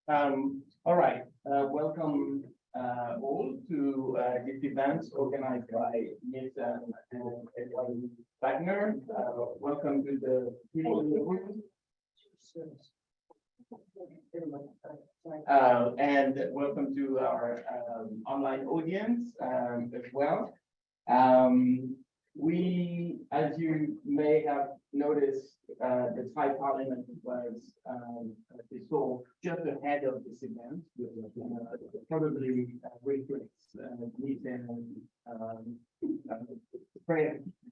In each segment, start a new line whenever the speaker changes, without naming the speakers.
All right, welcome all to this event organized by Ms. and Edwin Wagner. Welcome to the people in the room. And welcome to our online audience as well. We, as you may have noticed, the Thai Parliament was dissolved just ahead of this event, with probably reflects meeting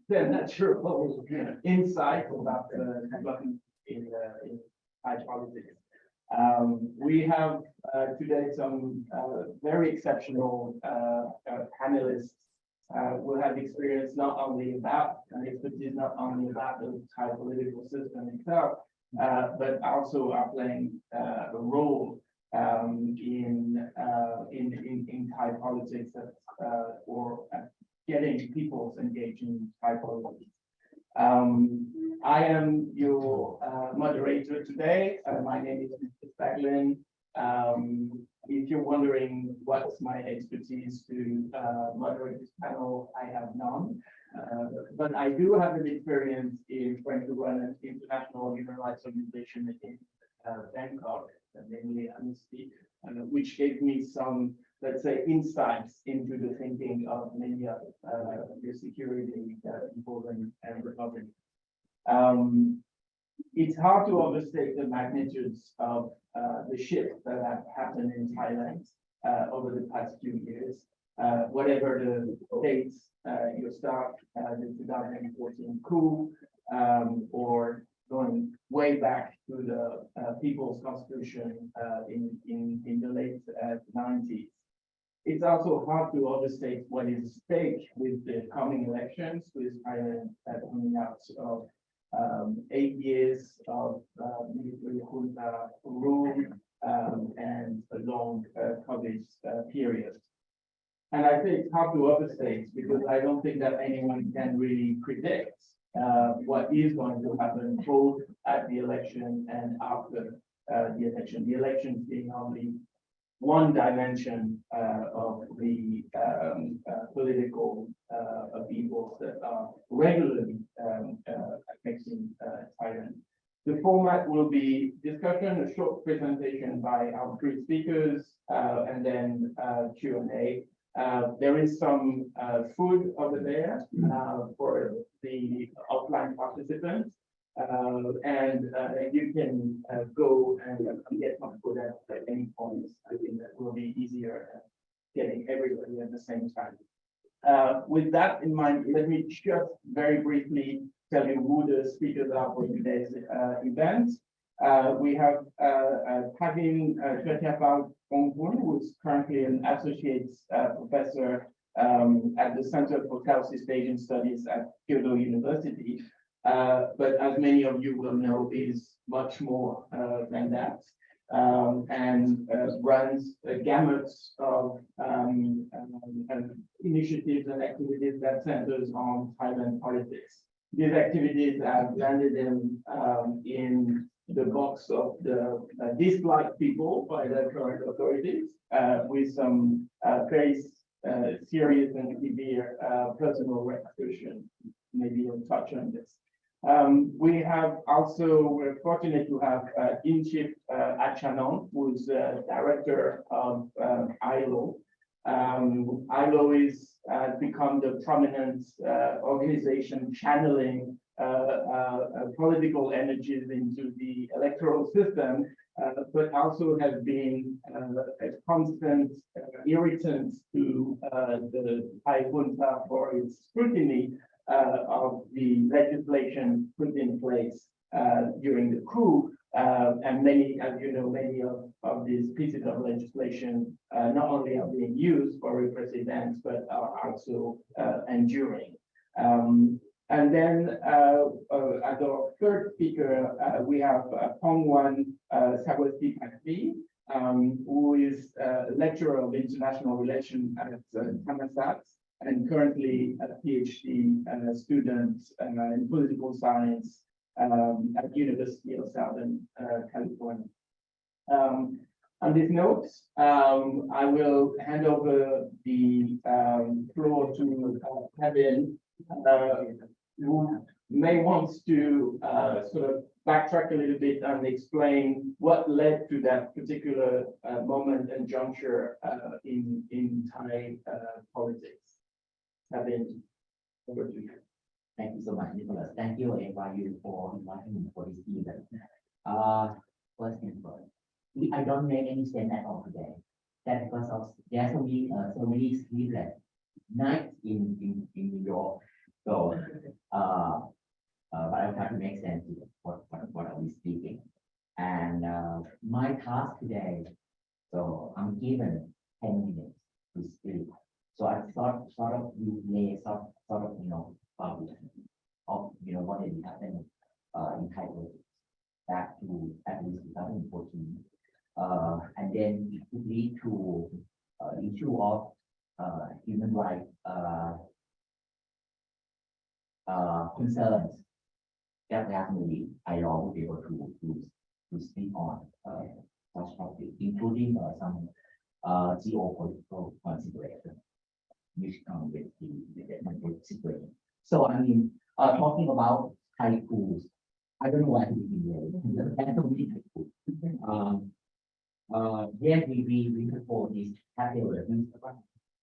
natural insight about development in Thai politics. We have today some very exceptional panelists. Will have experience not only about and expertise not only about the Thai political system itself, but also are playing a role in Thai politics or getting people engaged in Thai politics. I am your moderator today. My name is Mr. Staglin. If you're wondering what's my expertise to moderate this panel, I have none. But I do have an experience in trying to run an international human rights organization in Bangkok, namely Amnesty, which gave me some, let's say, insights into the thinking of many of the security people and recovery. It's hard to overstate the magnitudes of the shifts that have happened in Thailand over the past few years. Whatever the dates you start, the 2014 coup, or going way back to the People's Constitution in the late 90s. It's also hard to overstate what is at stake with the coming elections, with Thailand coming out of 8 years of military junta rule and a long COVID period. And I think it's hard to overstate because I don't think that anyone can really predict what is going to happen both at the election and after the election. The elections being only one dimension of the political upheavals that are regularly affecting Thailand. The format will be discussion, a short presentation by our three speakers, and then Q&A. There is some food over there for the offline participants. And you can go and get some food at any point. I think that will be easier getting everybody at the same time. With that in mind, let me just very briefly tell you who the speakers are for today's event. We have Kavin Chetiapal Ongpun, who is currently an associate professor at the Center for Southeast Asian Studies at Kyoto University. But as many of you will know, is much more than that, and runs a gamut of initiatives and activities that centers on Thailand politics. These activities have landed him in the box of the disliked people by the current authorities, with some very serious and severe personal repercussions. Maybe I'll touch on this. We're fortunate to have Inchip Achanon, who's director of ILO. ILO has become the prominent organization channeling political energies into the electoral system, but also has been a constant irritant to the Thai junta for its scrutiny of the legislation put in place during the coup, and many, as you know, many of these pieces of legislation not only are being used for repressive ends, but are also enduring. And then as our third speaker, we have Pongwan Sagwati, who is a lecturer of international relations at Thammasat, and currently a PhD student in political science at University of Southern California. On this note, I will hand over the floor to Kevin, who may want to sort of backtrack a little bit and explain what led to that particular moment and juncture in Thai politics. Kevin, over to you.
Thank you so much, Nicholas. Thank you, AYU, for inviting me for this event. First thing first, I don't make any sense at all today. That's because of there's so many sleepless nights in New York. So, but I'll try to make sense of what are we speaking. And my task today, so I'm given 10 minutes to speak. So I sort of relay sort of public of what had happened in Thai politics back to at least 2014, and then it could lead to the issue of human rights concerns that definitely I will be able to speak on such topics, including some geopolitical considerations which come with the situation. So I mean, talking about Thai coups, I don't know why to begin there. That's so many Thai coups. Yes, we report this happened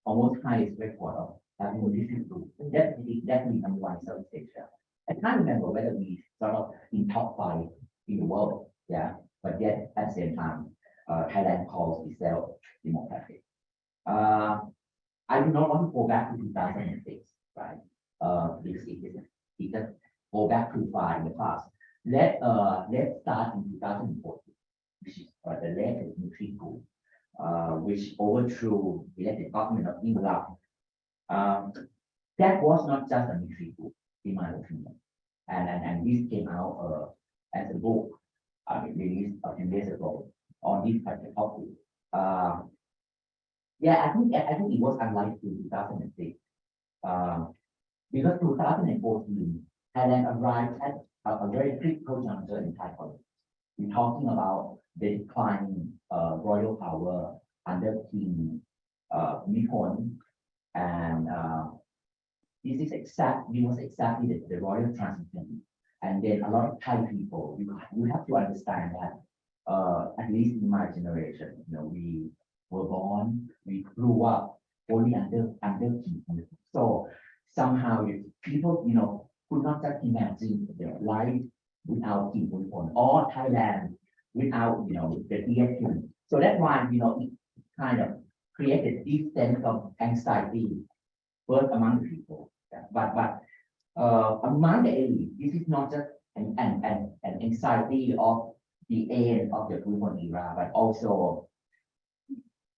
almost highest record of having a different group. Definitely number one Southeast Asia. I can't remember whether we sort of in top 5 in the world, yeah. But yet at the same time, Thailand calls itself democratic. I do not want to go back to 2006, right? It just go back too far in the past. Let's start in 2014, which is the latest military coup, which overthrew the elected government of England. That was not just a military coup, in my opinion. And this came out as a book released a few days ago on this particular topic. Yeah, I think it was unlike 2006. Because 2014, Thailand arrived at a very critical juncture in Thai politics. We're talking about the declining royal power under King Nippon, and this was exactly the royal transition. And then a lot of Thai people, you have to understand that at least in my generation, we were born, we grew up only under King. So somehow people, could not just imagine their life without King Nippon or Thailand without, the election. So that's why, it kind of created this sense of anxiety first among the people. But among the elite, this is not just an anxiety of the end of the Nippon era, but also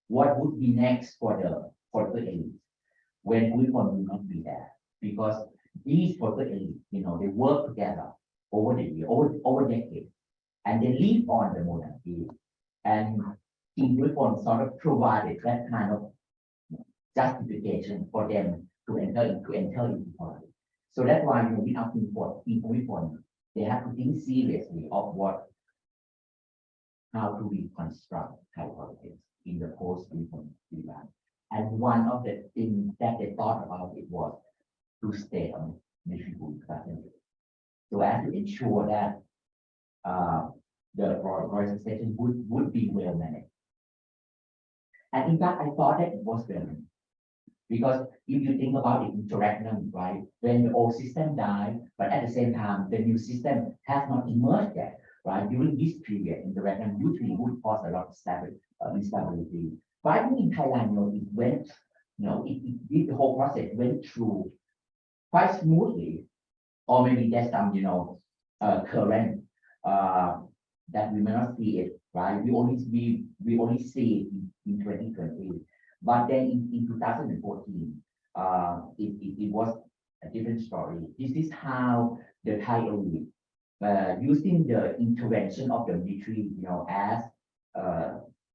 what would be next for the elite when Nippon will not be there, because these political elites, they work together over the year, over decades, and they live on the monarchy, and King Nippon sort of provided that kind of justification for them to enter into politics. So that's why without King Nippon, they have to think seriously of how to reconstruct Thai politics in the post-Nippon era. And one of the things that they thought about it was to stay on military capacity. So as to ensure that the royal succession would be well managed. And in fact, I thought that it was well managed. Because if you think about the interaction, right, when the old system died, but at the same time, the new system has not emerged yet, right? During this period, interaction usually would cause a lot of instability. But I think in Thailand, it went, the whole process went through quite smoothly, or maybe there's some, current that we may not see it, right? We only see it in 2020, but then in 2014, it was a different story. This is how the Thai elite, using the intervention of the military,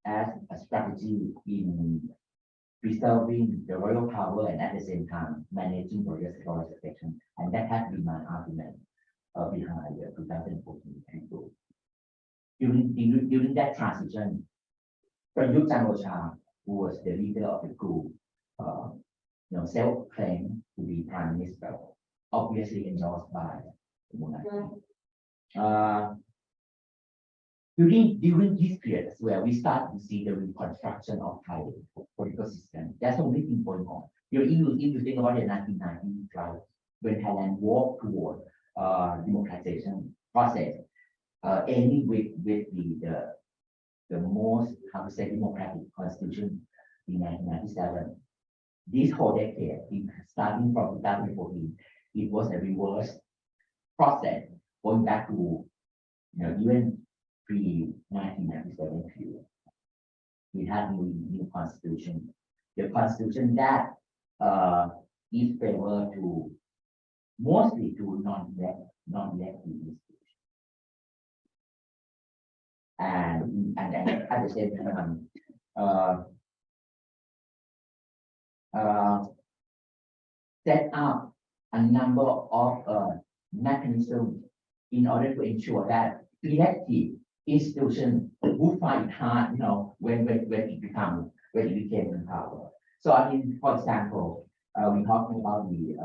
as a strategy in preserving the royal power and at the same time managing royal succession. And that has been my argument behind the 2014 coup. During that transition, Prayut Chan-o-cha, who was the leader of the coup, self-claimed to be prime minister, obviously endorsed by the monarchy. During this period as well, we start to see the reconstruction of Thai political system. That's the only thing going on. If you think about the 1990s, right, when Thailand walked toward democratization process, aiming with the most, how to say, democratic constitution in 1997. This whole decade, starting from 2014, it was a reverse process going back to even pre-1997 period. We had new constitution. The constitution that is favor to mostly to non-elected institutions. And then at the same time, set up a number of mechanisms in order to ensure that elected institutions would find it hard, when it became in power. So I mean, for example, we're talking about the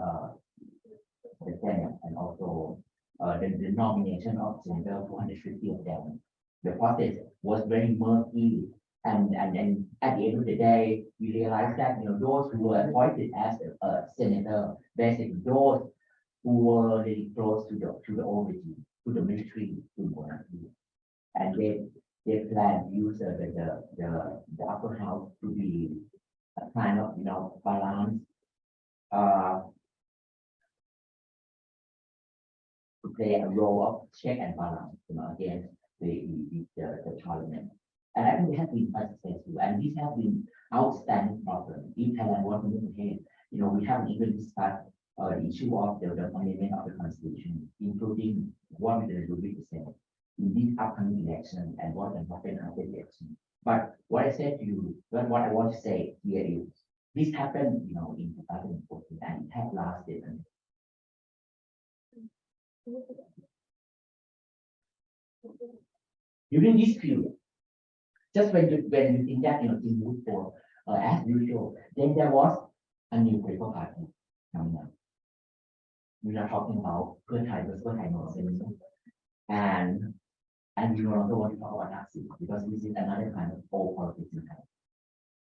Senate and also the nomination of Senator 250 of them. The process was very murky, and then at the end of the day, we realized that those who were appointed as a senator, basically those who were really close to the old regime, to the military, to monarchy, and they plan to use the upper house to be a kind of balance, to play a role of check and balance against the parliament. And I think it has been quite successful, and this has been outstanding problem. In Thailand, what we look ahead, we haven't even discussed the issue of the amendment of the constitution, including what we're going to do with the Senate in this upcoming election and what can happen after the election. But what I said to you, what I want to say here is, this happened, in 2014, and it has lasted. During this period, just when you think that things move forward as usual, then there was a new political party coming up. We are talking about Thai versus Thai nationalism, and we no longer want to talk about Nazi because this is another kind of old politics in Thailand.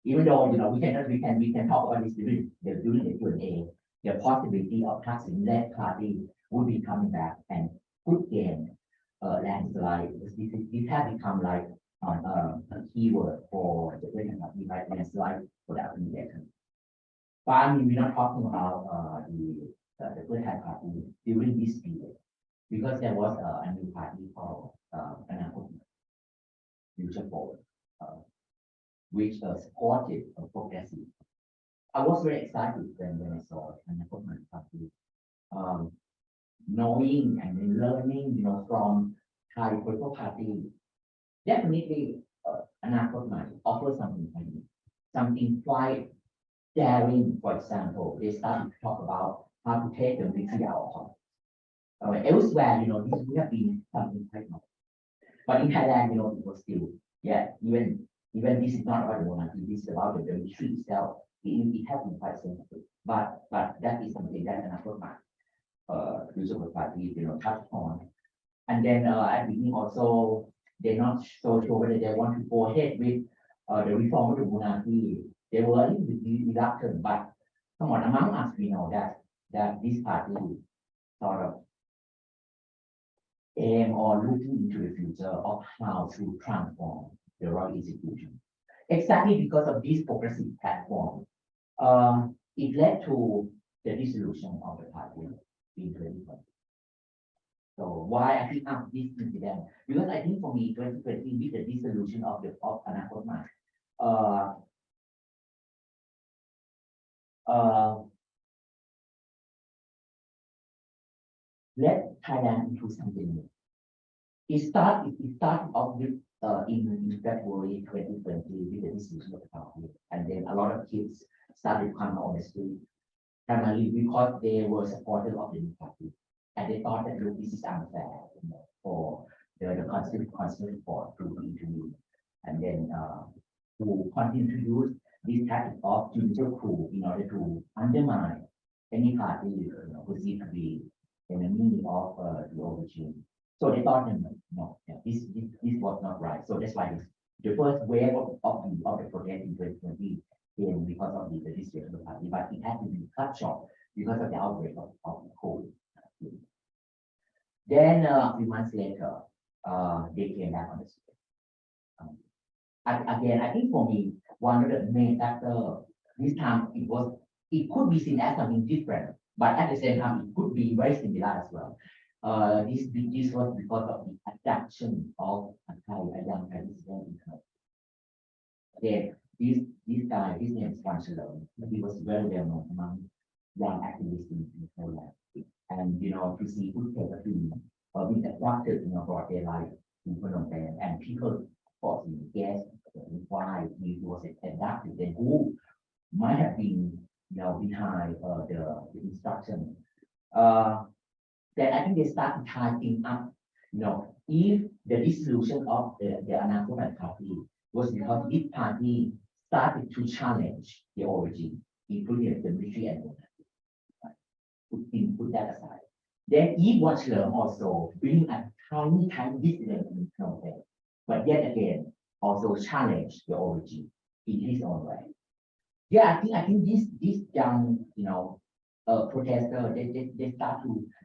Even though we can talk about this during the Q&A, the possibility of Thaksin-led party would be coming back and could gain landslide. This has become like a keyword for the Green Party, right? Landslide for the election. But I mean, we're not talking about the Green Party during this period, because there was a new party called Future Forward, which supported progressive. I was very excited when I saw an party, knowing and then learning, from Thai political party. Definitely, offers something quite daring. For example, they started to talk about how to take the military out of elsewhere, this would have been something quite normal. But in Thailand, it was still, even this is not about the monarchy, this is about the military itself. It has been quite sensitive. But that is something that Future Party, touched on. And then at the beginning also, they're not so sure whether they want to go ahead with the reform of the monarchy. They were a little bit reluctant, but come on, among us, we know that this party sort of aim or looking into the future of how to transform the royal institution. Exactly because of this progressive platform, it led to the dissolution of the party in 2020. So why I think this incident? Because I think for me, 2020 with the dissolution of Anakotma, led Thailand into something new. It started off with in February 2020 with the dissolution of the party, and then a lot of kids started to come on the street, primarily because they were supporters of the new party. And they thought that, look, this is unfair, for the constitutional court to intervene. And then who continue to use this tactic of judicial coup in order to undermine any party perceived to be enemy of the old regime. So they thought, no, this was not right. So that's why the first wave of the protest in 2020 came because of the decision of the party, but it had to be cut short because of the outbreak of COVID. Then a few months later, they came back on the street. Again, I think for me, one of the main factors this time it could be seen as something different, but at the same time it could be very similar as well. This was because of the adoption of a young president. Again, this guy, his name is Chancellor. He was very well known among young activists in Thailand. And to see who take a film being attracted, for their life in Phnom Penh, and people, of course, guess why he was adopted, then who might have been, behind the instruction. Then I think they started tying up, if the dissolution of the Anarcho party was because this party started to challenge the origin, including the military and put that aside. Then Eve Watchler also bring a tiny dissident in Phnom Penh, but yet again also challenge the origin in his own way. Yeah, I think this young protester they start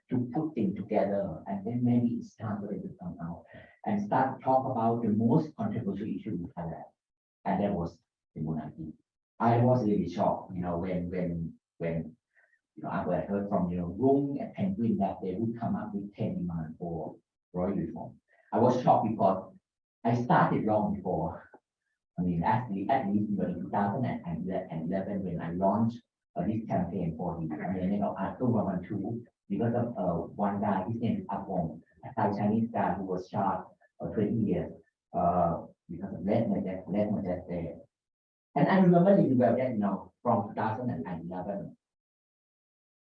to put things together, and then maybe it's time for them to come out and start to talk about the most controversial issue in Thailand, and that was the monarchy. I was really shocked, when I heard from Rung and Penguin that they would come up with 10 demands for royal reform. I was shocked because I started long before. I mean, at least in 2011 when I launched this campaign for the Article 2 because of one guy, his name is Apong, a Thai Chinese guy who was charged 20 years because of less majesty. And I remember really well that from 2011,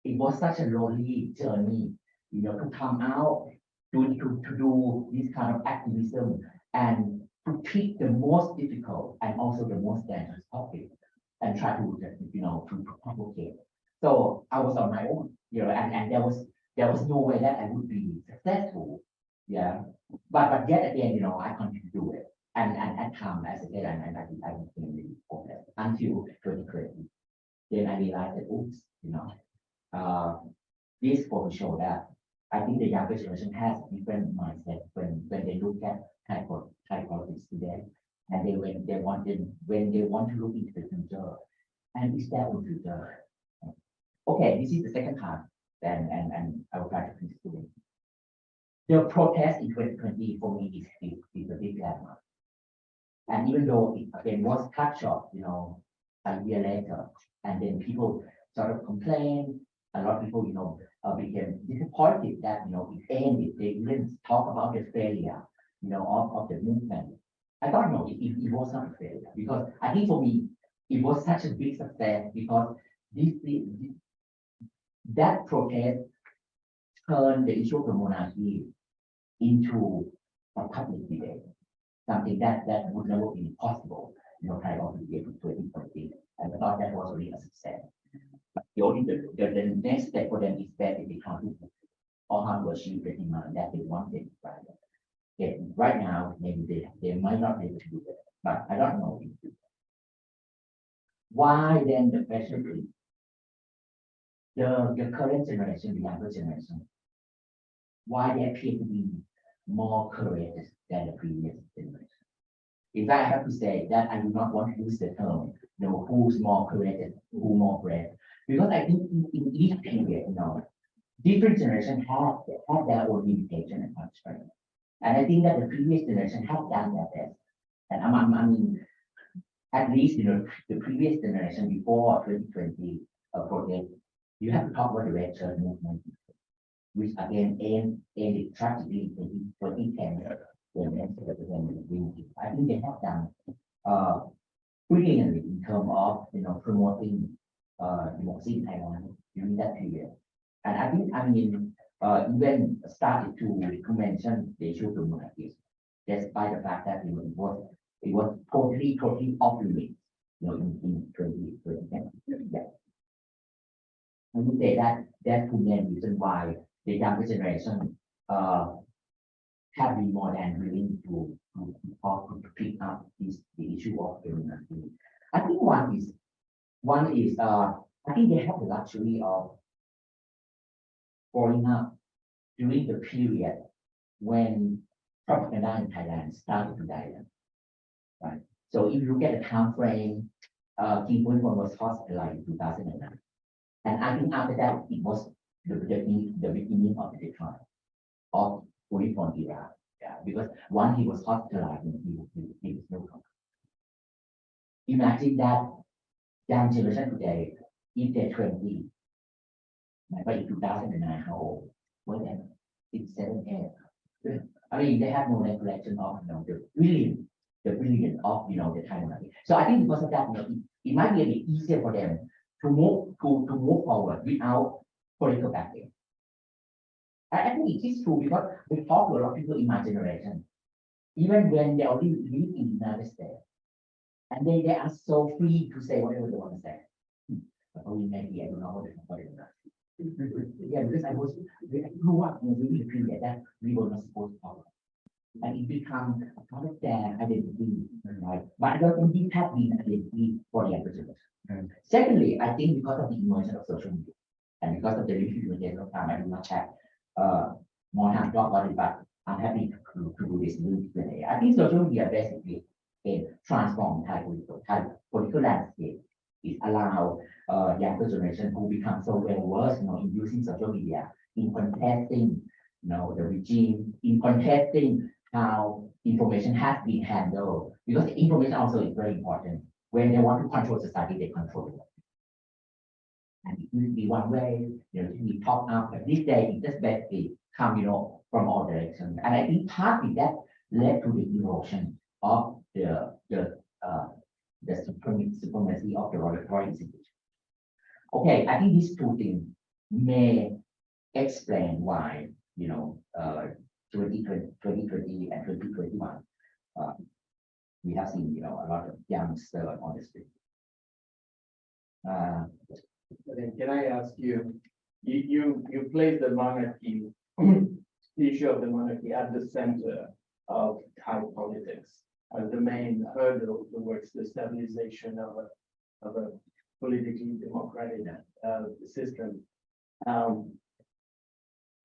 it was such a lonely journey, to come out to do this kind of activism and to pick the most difficult and also the most dangerous topic and try to provocate. So I was on my own, and there was no way that I would be successful. Yeah. But yet again, I continued to do it. And at time, as I said, I became really hopeless until 2020. Then I realized that oops, this for show that I think the younger generation has a different mindset when they look at Thai politics today, and when they want to look into the future, and is that the future? Okay, this is the second part, and I will try to finish today. The protest in 2020 for me is a big landmark, and even though it again was cut short, a year later, and then people sort of complained. A lot of people, became disappointed that it ended. They didn't talk about the failure, of the movement. I thought no, it was not a failure because I think for me it was such a big success because that protest turned the issue of the monarchy into a public debate, something that would never be possible, kind of in 2020, and I thought that was really a success. The next step for them is basically how to achieve the demand that they wanted. Right now, maybe they might not be able to do it, but I don't know. Why then the question is the current generation, the younger generation, why they appear to be more courageous than the previous generation? In fact, I have to say that I do not want to use the term, who's more courageous, who more brave. Because I think in each period, different generations have their own limitation and constraint. And I think that the previous generation have done their best. And I mean, at least, the previous generation before 2020 protest, you have to talk about the red shirt movement, which again ended tragically in 2010 when I think they have done brilliantly in terms of promoting democracy in Thailand during that period. And I think even started to mention the issue of monarchy, despite the fact that it was It was totally off limits, in 2020. Yeah. I would say that's the main reason why the younger generation have been more than willing to talk to pick up the issue of democracy. I think one is I think they have the luxury of growing up during the period when propaganda in Thailand started to die down, right? So if you look at the time frame, Kim Bun-Hon was hospitalized in 2009. And I think after that, it was the beginning of the decline of Bun-Hon era. Yeah, because once he was hospitalized, he was no longer. Imagine that young generation today, if they're 20, but in 2009, how old? More than 6, 7, 8. I mean, they have no recollection of the brilliance of the Thai money. So I think because of that, it might be a bit easier for them to move forward without political backing. I think it is true because we talk to a lot of people in my generation, even when they already live in the United States, and they are so free to say whatever they want to say. But maybe I don't know what it is. Yeah, because I grew up during the period that we were not supposed to talk. And it becomes a part of their identity, right? But I don't think this has been an identity for the younger generation. Secondly, I think because of the immersion of social media and because of the limited of time, I do not have more time to talk about it, but I'm happy to do this today. I think social media basically can transform Thai political landscape. It allows younger generation who become so well versed, in using social media, in contesting, the regime, in contesting how information has been handled. Because the information also is very important. When they want to control society, they control it. And it will be one way, we talk up, but this day it just basically come, from all directions. And I think partly that led to the erosion of the supremacy of the regulatory institution. Okay, I think these two things may explain why, 2020 and 2021, we have seen, a lot of youngsters on the street.
Can I ask you, you place the monarchy, the issue of the monarchy at the center of Thai politics as the main hurdle towards the stabilization of a politically democratic system.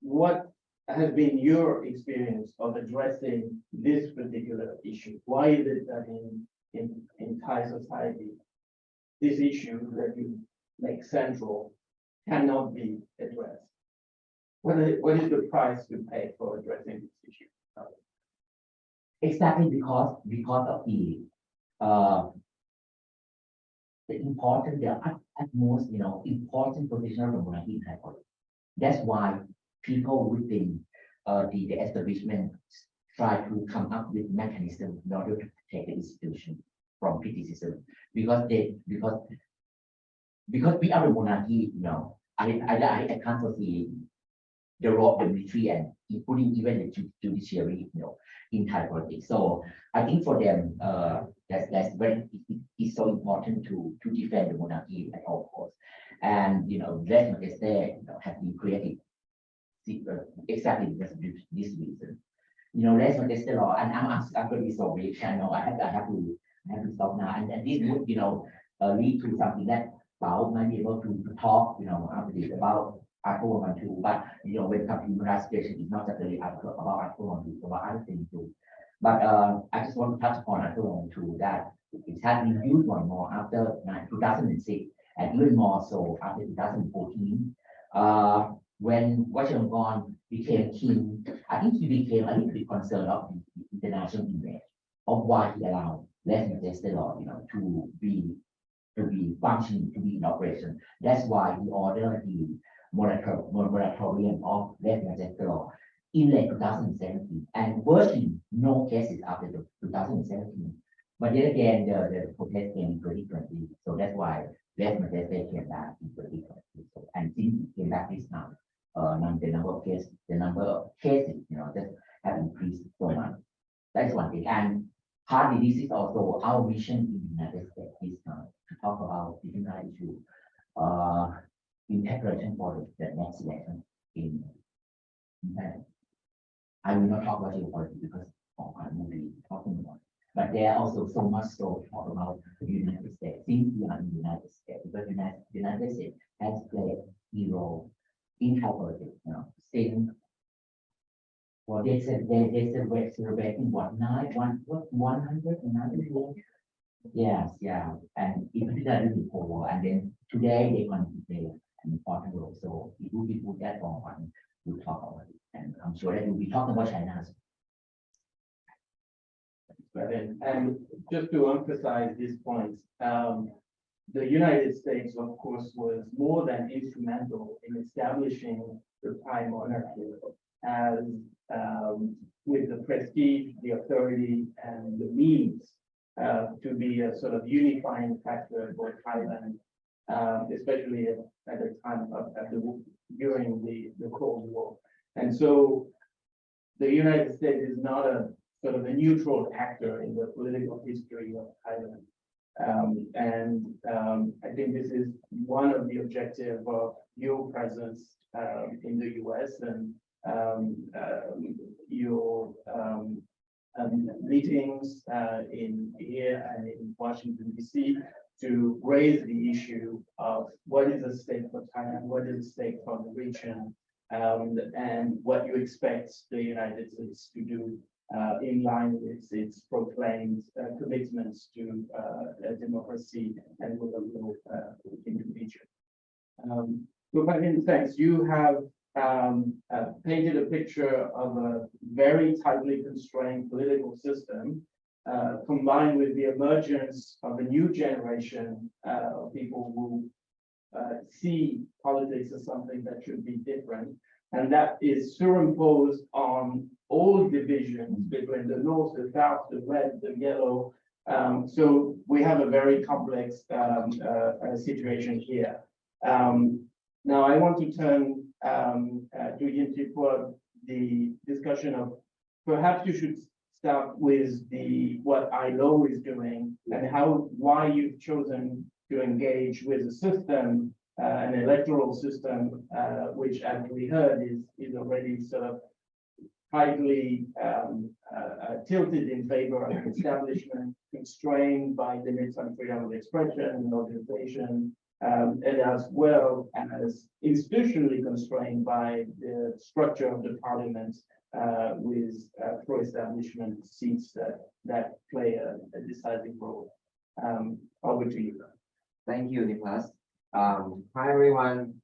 What has been your experience of addressing this particular issue? Why is it that in Thai society, this issue that you make central cannot be addressed? What is the price to pay for addressing this issue?
Exactly because of the important, the utmost, important position of the monarchy in Thai politics. That's why people within the establishment try to come up with mechanisms in order to protect the institution from criticism. Because we are the monarchy, I can't foresee the role of the military and including even the judiciary, in Thai politics. So I think for them, that's very it's so important to defend the monarchy at all costs. And that they have been created exactly because of this reason. Let's not the law, and I'm going to be so rich. I know I have to stop now, and this would lead to something that Bao might be able to talk after this about Article 112. But when it comes to human rights situation, it's not just really about Article 112, it's about other things too. But I just want to touch upon Article 112 that it has been used more and more after 2006, and even more so after 2014. When Washington became king, I think he became a little bit concerned of the international image of why he allowed less majestic law, to be functioning, to be in operation. That's why he ordered the moratorium of less majestic law in late 2017, and virtually no cases after 2017. But then again, the protest came in 2020, so that's why less majestic came back in 2020. So, and since it came back this time, the number of cases, just have increased so much. That's one thing. And partly this is also our mission in the United States is to talk about the United issue, in preparation for the next election in Thailand. I will not talk about geopolitics because I will be talking about. But there are also so much to talk about the United States. Since we are in the United States, because the United States has played a role in Thai politics, since well, they said they celebrating what 190 years. Yes, yeah, and in particular before, and then today they want to play an important role. So it will be put that on. We'll talk about it, and I'm sure that we'll be talking about China as well.
And just to emphasize these points, the United States, of course, was more than instrumental in establishing the Thai monarchy as with the prestige, the authority, and the means to be a sort of unifying factor for Thailand, especially at the time during the Cold War. And so the United States is not a sort of a neutral actor in the political history of Thailand. I think this is one of the objectives of your presence in the US and your meetings in here and in Washington, D.C. to raise the issue of what is at stake for Thailand, what is at stake for the region, and what you expect the United States to do in line with its proclaimed commitments to democracy and rule of law in the region. Thanks. You have painted a picture of a very tightly constrained political system, combined with the emergence of a new generation of people who see politics as something that should be different. And that is superimposed on all divisions between the north, the south, the red, the yellow. So we have a very complex situation here. Now I want to turn to Yinti for the discussion of perhaps you should start with what ILO is doing and why you've chosen to engage with a system, an electoral system, which, as we heard, is already sort of tightly tilted in favor of establishment, constrained by limits on freedom of expression and organization, and as well as institutionally constrained by the structure of the parliament with pro-establishment seats that play a decisive role. Over to you.
Thank you, Nicholas. Hi, everyone.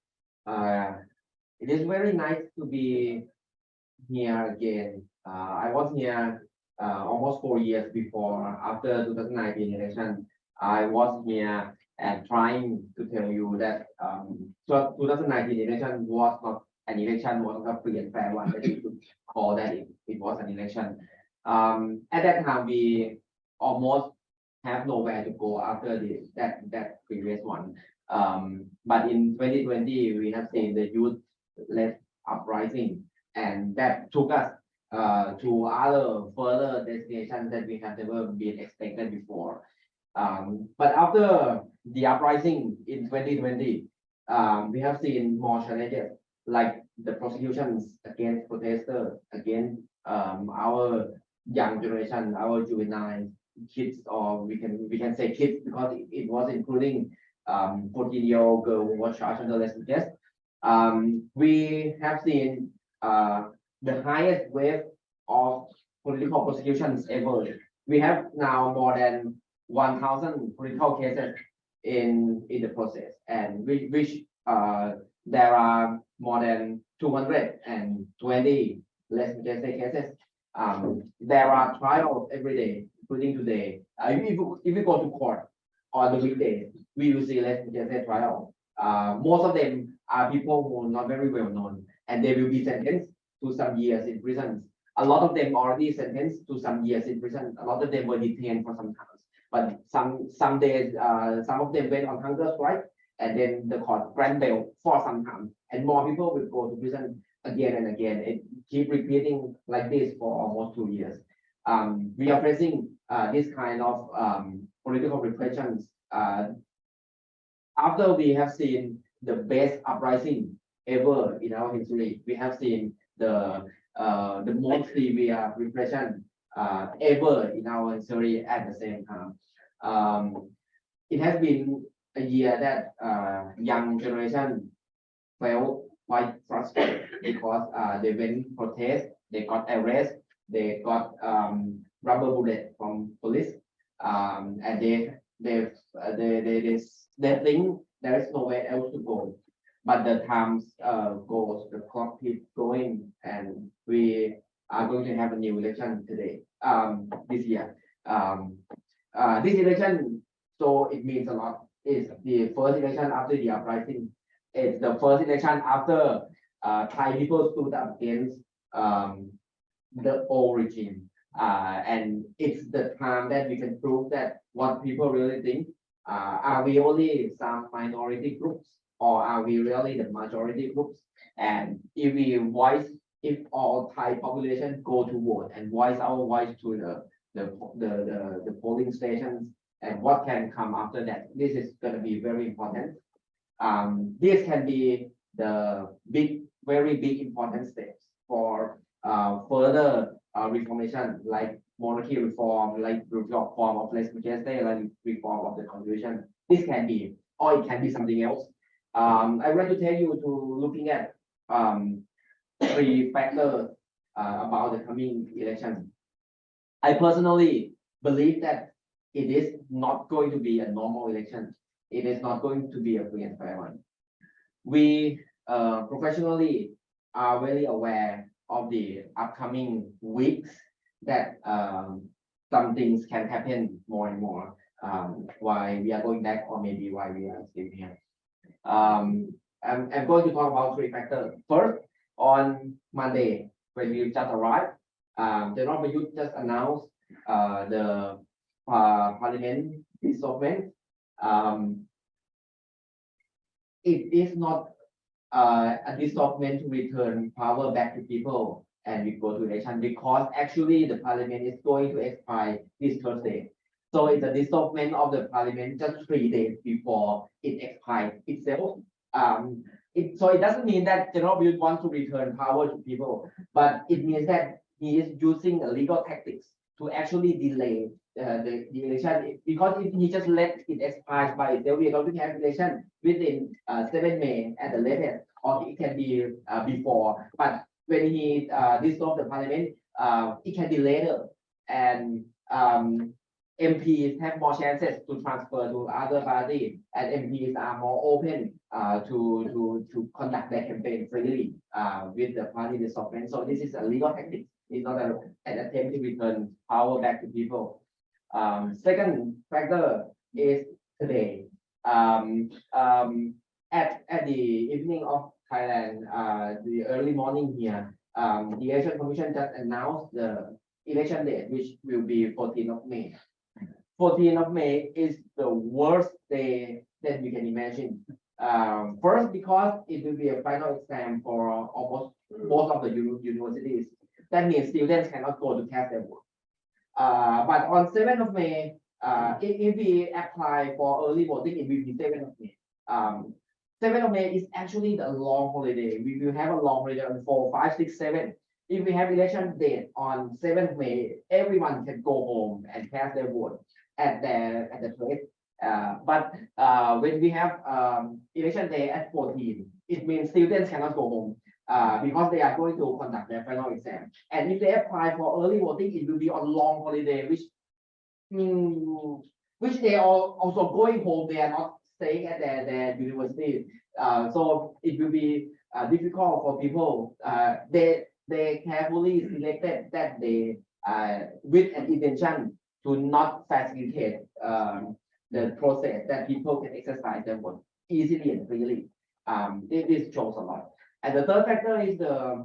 It is very nice to be here again. I was here almost 4 years before. After 2019 election, I was here and trying to tell you that 2019 election was not an election, was not a free and fair one. That you could call that it was an election. At that time, we almost have nowhere to go after that previous one. But in 2020, we have seen the youth-led uprising, and that took us to other further destinations that we have never been expected before. But after the uprising in 2020, we have seen more challenges like the prosecutions against protesters, against our young generation, our juvenile kids, or we can say kids because it was including 14-year-old girl who was charged under less test. We have seen the highest wave of political prosecutions ever. We have now more than 1,000 political cases in the process, and which there are more than 220 less majestic cases. There are trials every day, including today. If we go to court on the weekdays, we will see less majestic trial. Most of them are people who are not very well known, and they will be sentenced to some years in prison. A lot of them already sentenced to some years in prison. A lot of them were detained for some time. But some days, some of them went on hunger strike, and then the court grant bail for some time, and more people will go to prison again and again. It keep repeating like this for almost 2 years. we are facing this kind of political repressions after we have seen the best uprising ever in our history. We have seen the most severe repression ever in our history at the same time. It has been a year that young generation felt quite frustrated because they went protest, they got arrested, they got rubber bullet from police, and they think there is nowhere else to go. But the times goes, the clock keeps going, and we are going to have a new election today, this year. This election, so it means a lot. It's the first election after the uprising. It's the first election after Thai people stood up against the old regime. And it's the time that we can prove that what people really think. Are we only some minority groups, or are we really the majority groups? And if all Thai population go to vote and voice our voice to the polling stations, and what can come after that, this is going to be very important. This can be the very big important steps for further reformation, like monarchy reform, like reform of legislature, like reform of the constitution. This can be, or it can be something else. I want to tell you to looking at 3 factors about the coming election. I personally believe that it is not going to be a normal election. It is not going to be a free and fair one. We professionally are very aware of the upcoming weeks that some things can happen more and more, why we are going back, or maybe why we are still here. I'm going to talk about 3 factors. First, on Monday, when we just arrived, General Prayut just announced the parliament dissolvement. It is not a dissolvement to return power back to people and we go to election, because actually the parliament is going to expire this Thursday. So it's a dissolvement of the parliament just 3 days before it expires itself. So it doesn't mean that General Prayut wants to return power to people, but it means that he is using legal tactics to actually delay the election, because if he just let it expire by itself, we are going to have election within 7 May at the latest, or it can be before. But when he dissolve the parliament, it can be later, and MPs have more chances to transfer to other party, and MPs are more open to conduct their campaign freely with the party dissolvement. So this is a legal tactic. It's not an attempt to return power back to people. Second factor is today. At the evening of Thailand, the early morning here, the Election Commission just announced the election date, which will be 14th of May. 14th of May is the worst day that we can imagine. First, because it will be a final exam for almost most of the universities. That means students cannot go to cast their vote. But on 7th of May, if we apply for early voting, it will be 7th of May. 7th of May is actually the long holiday. We will have a long holiday on 4, 5, 6, 7. If we have election date on 7th May, everyone can go home and cast their vote at the place. But when we have election day at 14, it means students cannot go home because they are going to conduct their final exam. And if they apply for early voting, it will be on long holiday, which they are also going home. They are not staying at their university. So it will be difficult for people. They carefully selected that they with an intention to not facilitate the process that people can exercise their vote easily and freely. This shows a lot. And the third factor is the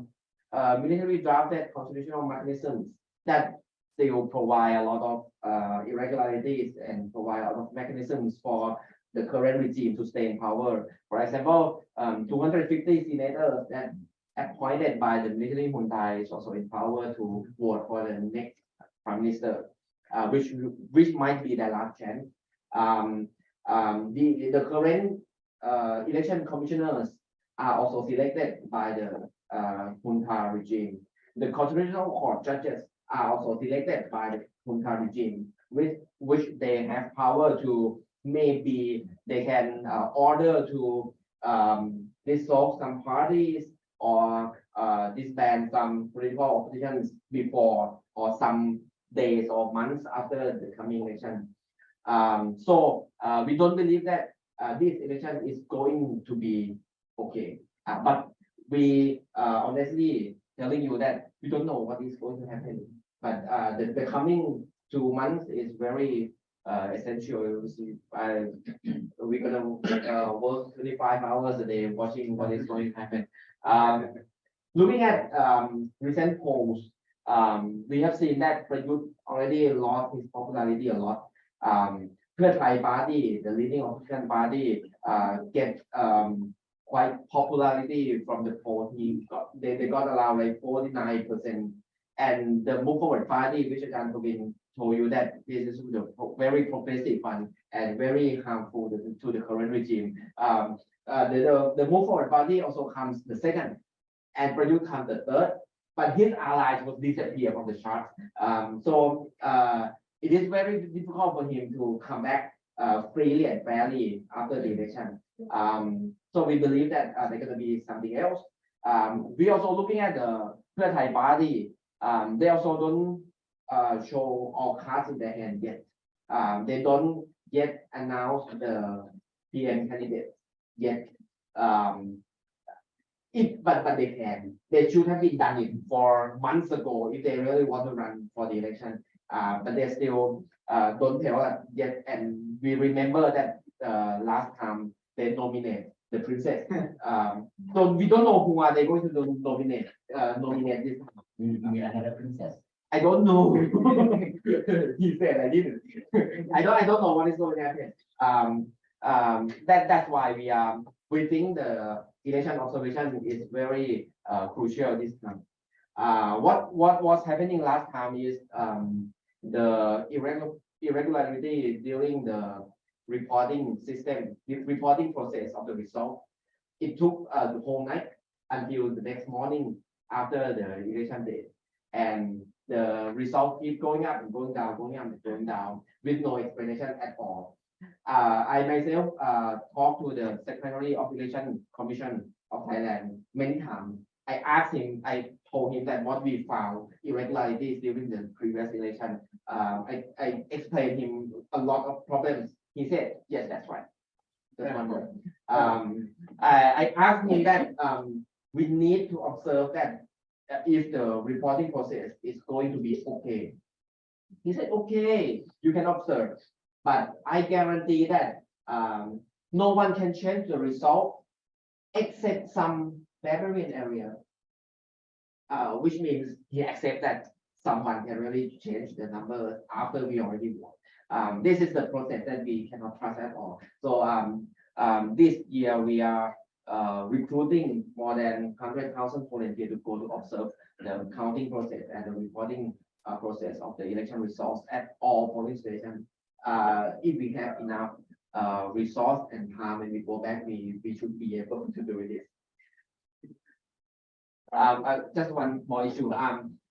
military drafted constitutional mechanisms that they will provide a lot of irregularities and provide a lot of mechanisms for the current regime to stay in power. For example, 250 senators that appointed by the military junta is also in power to vote for the next prime minister, which might be their last chance. The current election commissioners are also selected by the junta regime. The constitutional court judges are also selected by the junta regime, which they have power to maybe they can order to dissolve some parties or disband some political oppositions before or some days or months after the coming election. So we don't believe that this election is going to be okay. But we honestly telling you that we don't know what is going to happen. But the coming 2 months is very essential. We're gonna work 25 hours a day watching what is going to happen. Looking at recent polls, we have seen that Prayut already lost his popularity a lot. Thai party, the leading opposition party, get quite popularity from the poll. They got around like 49%. And the Move Forward Party, which Ajahn Tobin told you that this is the very progressive one and very harmful to the current regime. The Move Forward Party also comes the second, and Prayut comes the third, but his allies would disappear from the charts. So it is very difficult for him to come back freely and fairly after the election. So we believe that there's going to be something else. We also looking at the Thai party. They also don't show all cards in their hand yet. They don't yet announce the PM candidate yet. But they can. They should have been done it for months ago if they really want to run for the election. But they still don't tell us yet. And we remember that last time they nominate the princess. So we don't know who are they going to nominate this time.
Another princess.
I don't know. He said I didn't. I don't know what is going to happen. That's why we think the election observation is very crucial this time. What was happening last time is the irregularity during the reporting system, the reporting process of the result. It took the whole night until the next morning after the election day, and the result keep going up and going down, going up and going down with no explanation at all. I myself talked to the Secretary of Election Commission of Thailand many times. I asked him, I told him that what we found irregularities during the previous election. I explained him a lot of problems. He said, yes, that's right. That's one word. I asked him that we need to observe that if the reporting process is going to be okay. He said, okay, you can observe, but I guarantee that no one can change the result except some barbarian area, which means he accepts that someone can really change the number after we already won. This is the process that we cannot trust at all. So this year we are recruiting more than 100,000 volunteers to go to observe the counting process and the reporting process of the election results at all polling stations. If we have enough resource and time when we go back, we should be able to do this. Just one more issue.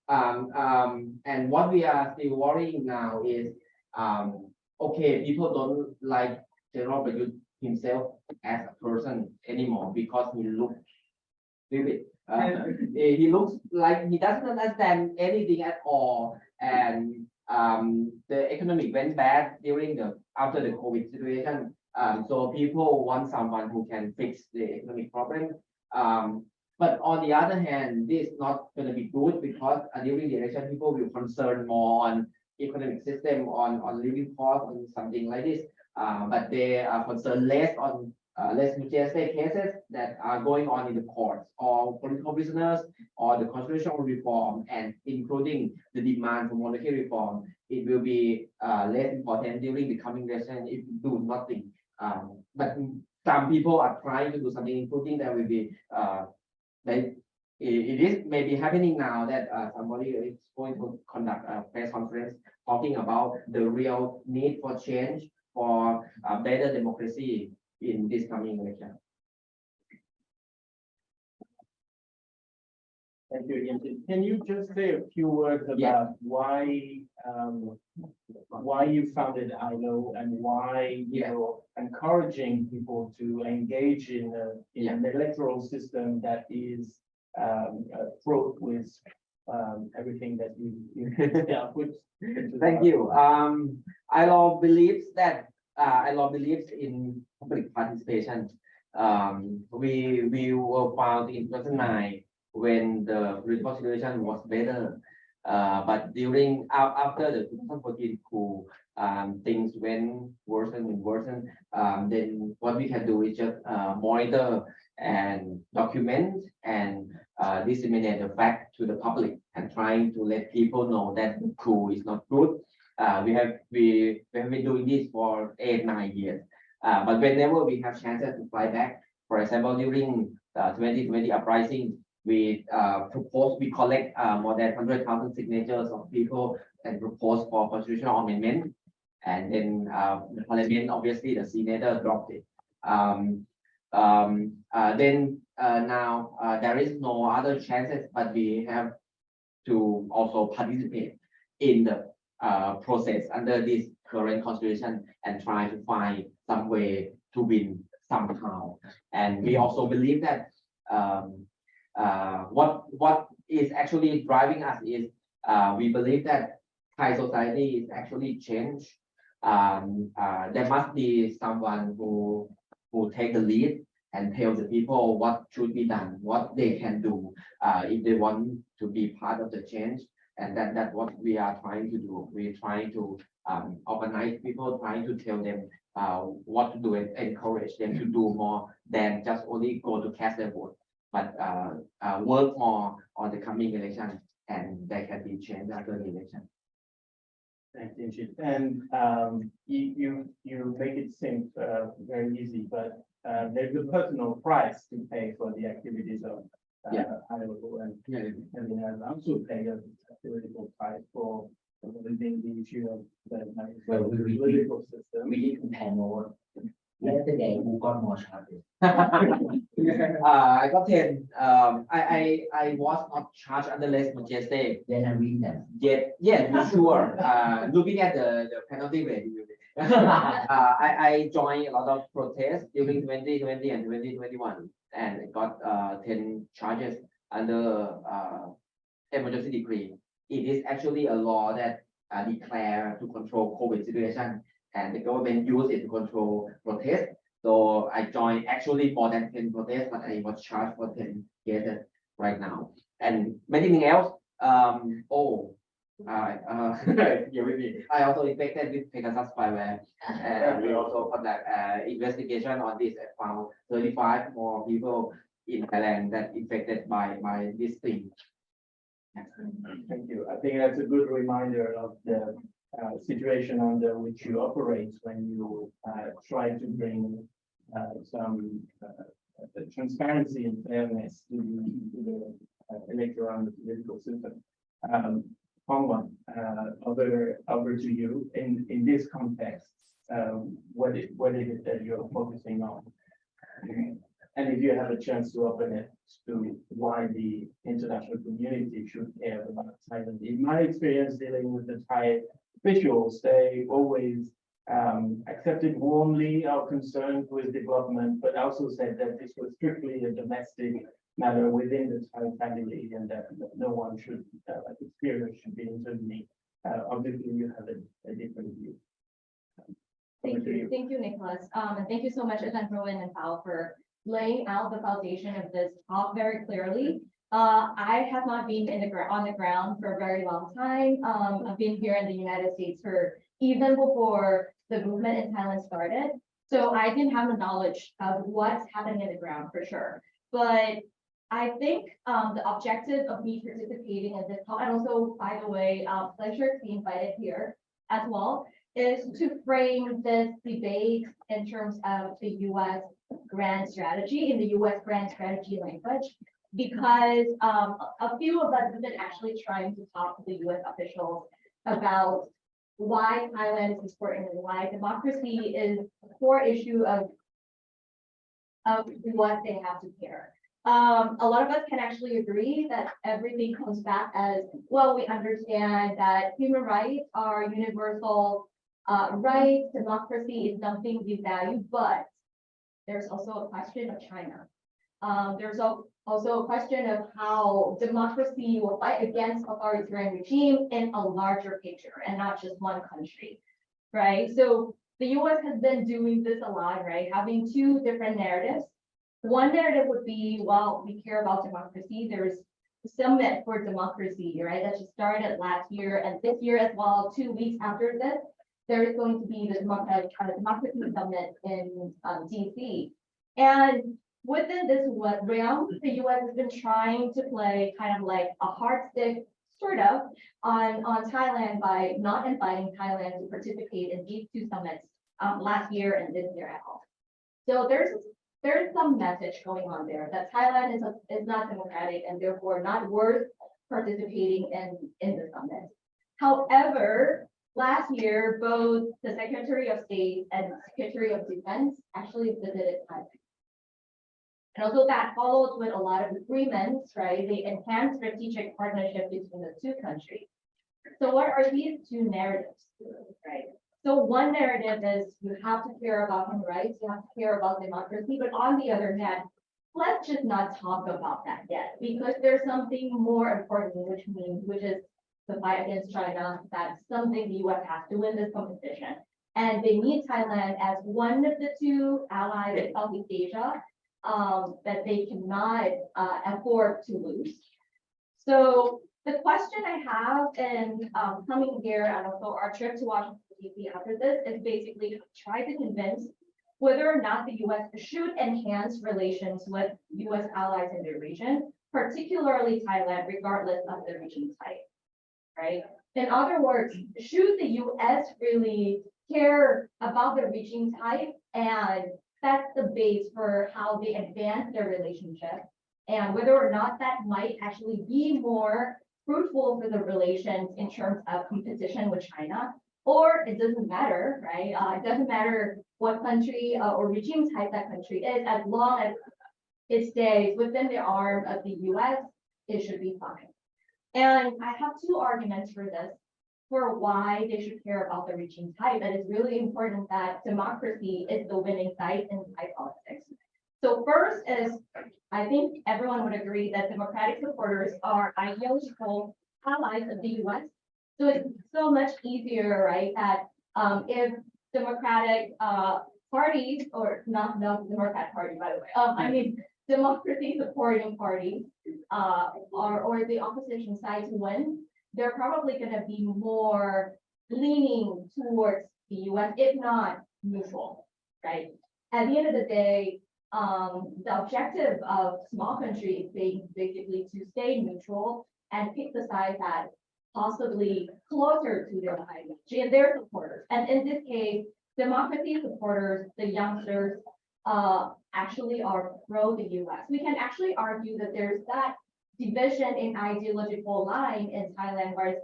And what we are still worrying now is, okay, people don't like General Prayut himself as a person anymore because he looks stupid. He looks like he doesn't understand anything at all, and the economic went bad during after the COVID situation. So people want someone who can fix the economic problem. But on the other hand, this is not going to be good because during the election, people will concern more on economic system, on living costs, on something like this. But they are concerned less on less majestic cases that are going on in the courts or political prisoners or the constitutional reform, and including the demand for monarchy reform. It will be less important during the coming election if you do nothing. But some people are trying to do something, including there will be it is maybe happening now that somebody is going to conduct a press conference talking about the real need for change for better democracy in this coming election.
Thank you, Ian. Can you just say a few words
Yeah.
about why you founded ILO and why you're encouraging people to engage in an electoral system that is fraught with everything that you put into
Thank you. ILO believes that ILO believes in public participation. We were founded in 2009 when the political situation was better. But during after the 2014 coup, things went worse and worse. Then what we can do is just monitor and document and disseminate the fact to the public and trying to let people know that the coup is not good. We have been doing this for 8-9 years. But whenever we have chances to fly back, for example, during 2020 uprising, we collect more than 100,000 signatures of people and propose for constitutional amendment. And then the parliament, obviously the senator dropped it. Now there is no other chances, but we have to also participate in the process under this current constitution and try to find some way to win somehow. And we also believe that what is actually driving us is we believe that Thai society is actually changed. There must be someone who take the lead and tell the people what should be done, what they can do if they want to be part of the change. And that's what we are trying to do. We're trying to organize people, trying to tell them what to do and encourage them to do more than just only go to cast their vote, but work more on the coming election, and there can be change after the election.
Thanks, Inchit. And you make it seem very easy, but there's a personal price to pay for the activities of ILO, and I also pay a political price for living the issue of the political system.
We need to pay more. Yesterday, who got more charges?
I got 10. I was not charged under less majesty.
Then I read them.
Yeah, sure. Looking at the penalty rate. I joined a lot of protests during 2020 and 2021, and I got 10 charges under emergency decree. It is actually a law that declare to control COVID situation, and the government used it to control protests. So I joined actually more than 10 protests, but I was charged for 10 cases right now. And many things else. Here with me. I also infected with Pegasus spyware, and we also conduct investigation on this and found 35 more people in Thailand that infected by this thing.
Thank you. I think that's a good reminder of the situation under which you operate when you try to bring some transparency and fairness to the electoral and the political system. Hongwan, over to you. In this context, what is it that you're focusing on? And if you have a chance to open it to why the international community should care about Thailand. In my experience dealing with the Thai officials, they always accepted warmly our concerns with development, but also said that this was strictly a domestic matter within the Thai family and that no one should experience should be intervening. Obviously, you have a different view.
Thank you, Nicholas. And thank you so much, Ajahn Rowan and Pao, for laying out the foundation of this talk very clearly. I have not been on the ground for a very long time. I've been here in the United States for even before the movement in Thailand started. So I didn't have the knowledge of what's happening in the ground for sure. But I think the objective of me participating in this talk, and also, by the way, pleasure to be invited here as well, is to frame this debate in terms of the U.S. grand strategy, in the U.S. grand strategy language. because a few of us have been actually trying to talk to the US officials about why Thailand is important and why democracy is a core issue of what they have to care. A lot of us can actually agree that everything comes back as, well, we understand that human rights are universal rights, democracy is something we value, but there's also a question of China. There's also a question of how democracy will fight against authoritarian regime in a larger picture and not just one country, right? So the US has been doing this a lot, right? Having two different narratives. One narrative would be, well, we care about democracy. There's a summit for democracy, right? That just started last year and this year as well, 2 weeks after this, there is going to be the democracy summit in DC. And within this realm, the US has been trying to play kind of like a hard stick, sort of, on Thailand by not inviting Thailand to participate in these two summits last year and this year at all. So there's some message going on there that Thailand is not democratic and therefore not worth participating in the summit. However, last year, both the Secretary of State and Secretary of Defense actually visited Thailand. And also that follows with a lot of agreements, right? They enhance strategic partnership between the two countries. So what are these two narratives, right? So one narrative is you have to care about human rights, you have to care about democracy, but on the other hand, let's just not talk about that yet, because there's something more important, which is the fight against China. That's something the US has to win this competition. And they need Thailand as one of the two allies in Southeast Asia that they cannot afford to lose. So the question I have in coming here and also our trip to Washington, D.C. after this is basically try to convince whether or not the US should enhance relations with US allies in the region, particularly Thailand, regardless of the regime type, right? In other words, should the US really care about the regime type and set the base for how they advance their relationship, and whether or not that might actually be more fruitful for the relations in terms of competition with China, or it doesn't matter, right? It doesn't matter what country or regime type that country is, as long as it stays within the arm of the US, it should be fine. And I have two arguments for this, for why they should care about the regime type. And it's really important that democracy is the winning side in Thai politics. So first is, I think everyone would agree that democratic supporters are ideological allies of the US. So it's so much easier, right, that if democratic parties, or not Democrat Party, by the way, I mean, democracy supporting parties or the opposition side to win, they're probably going to be more leaning towards the US, if not neutral, right? At the end of the day, the objective of small countries is basically to stay neutral and pick the side that possibly closer to their ideology and their supporters. And in this case, democracy supporters, the youngsters, actually are pro the US. We can actually argue that there's that division in ideological line in Thailand, where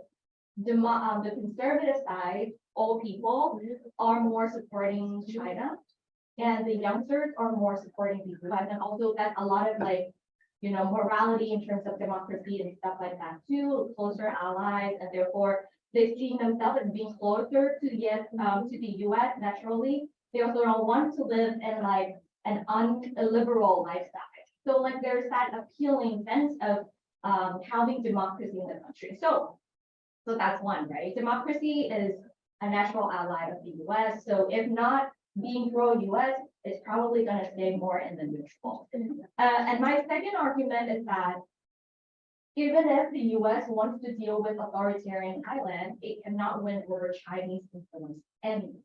the conservative side, old people, are more supporting China, and the youngsters are more supporting the US. And also that a lot of morality in terms of democracy and stuff like that too, closer allies, and therefore they see themselves as being closer to the US naturally. They also don't want to live in like an illiberal lifestyle. So like there's that appealing sense of having democracy in the country. So that's one, right? Democracy is a natural ally of the US. So if not being pro-US, it's probably going to stay more in the neutral. And my second argument is that even if the US wants to deal with authoritarian Thailand, it cannot win over Chinese influence anymore.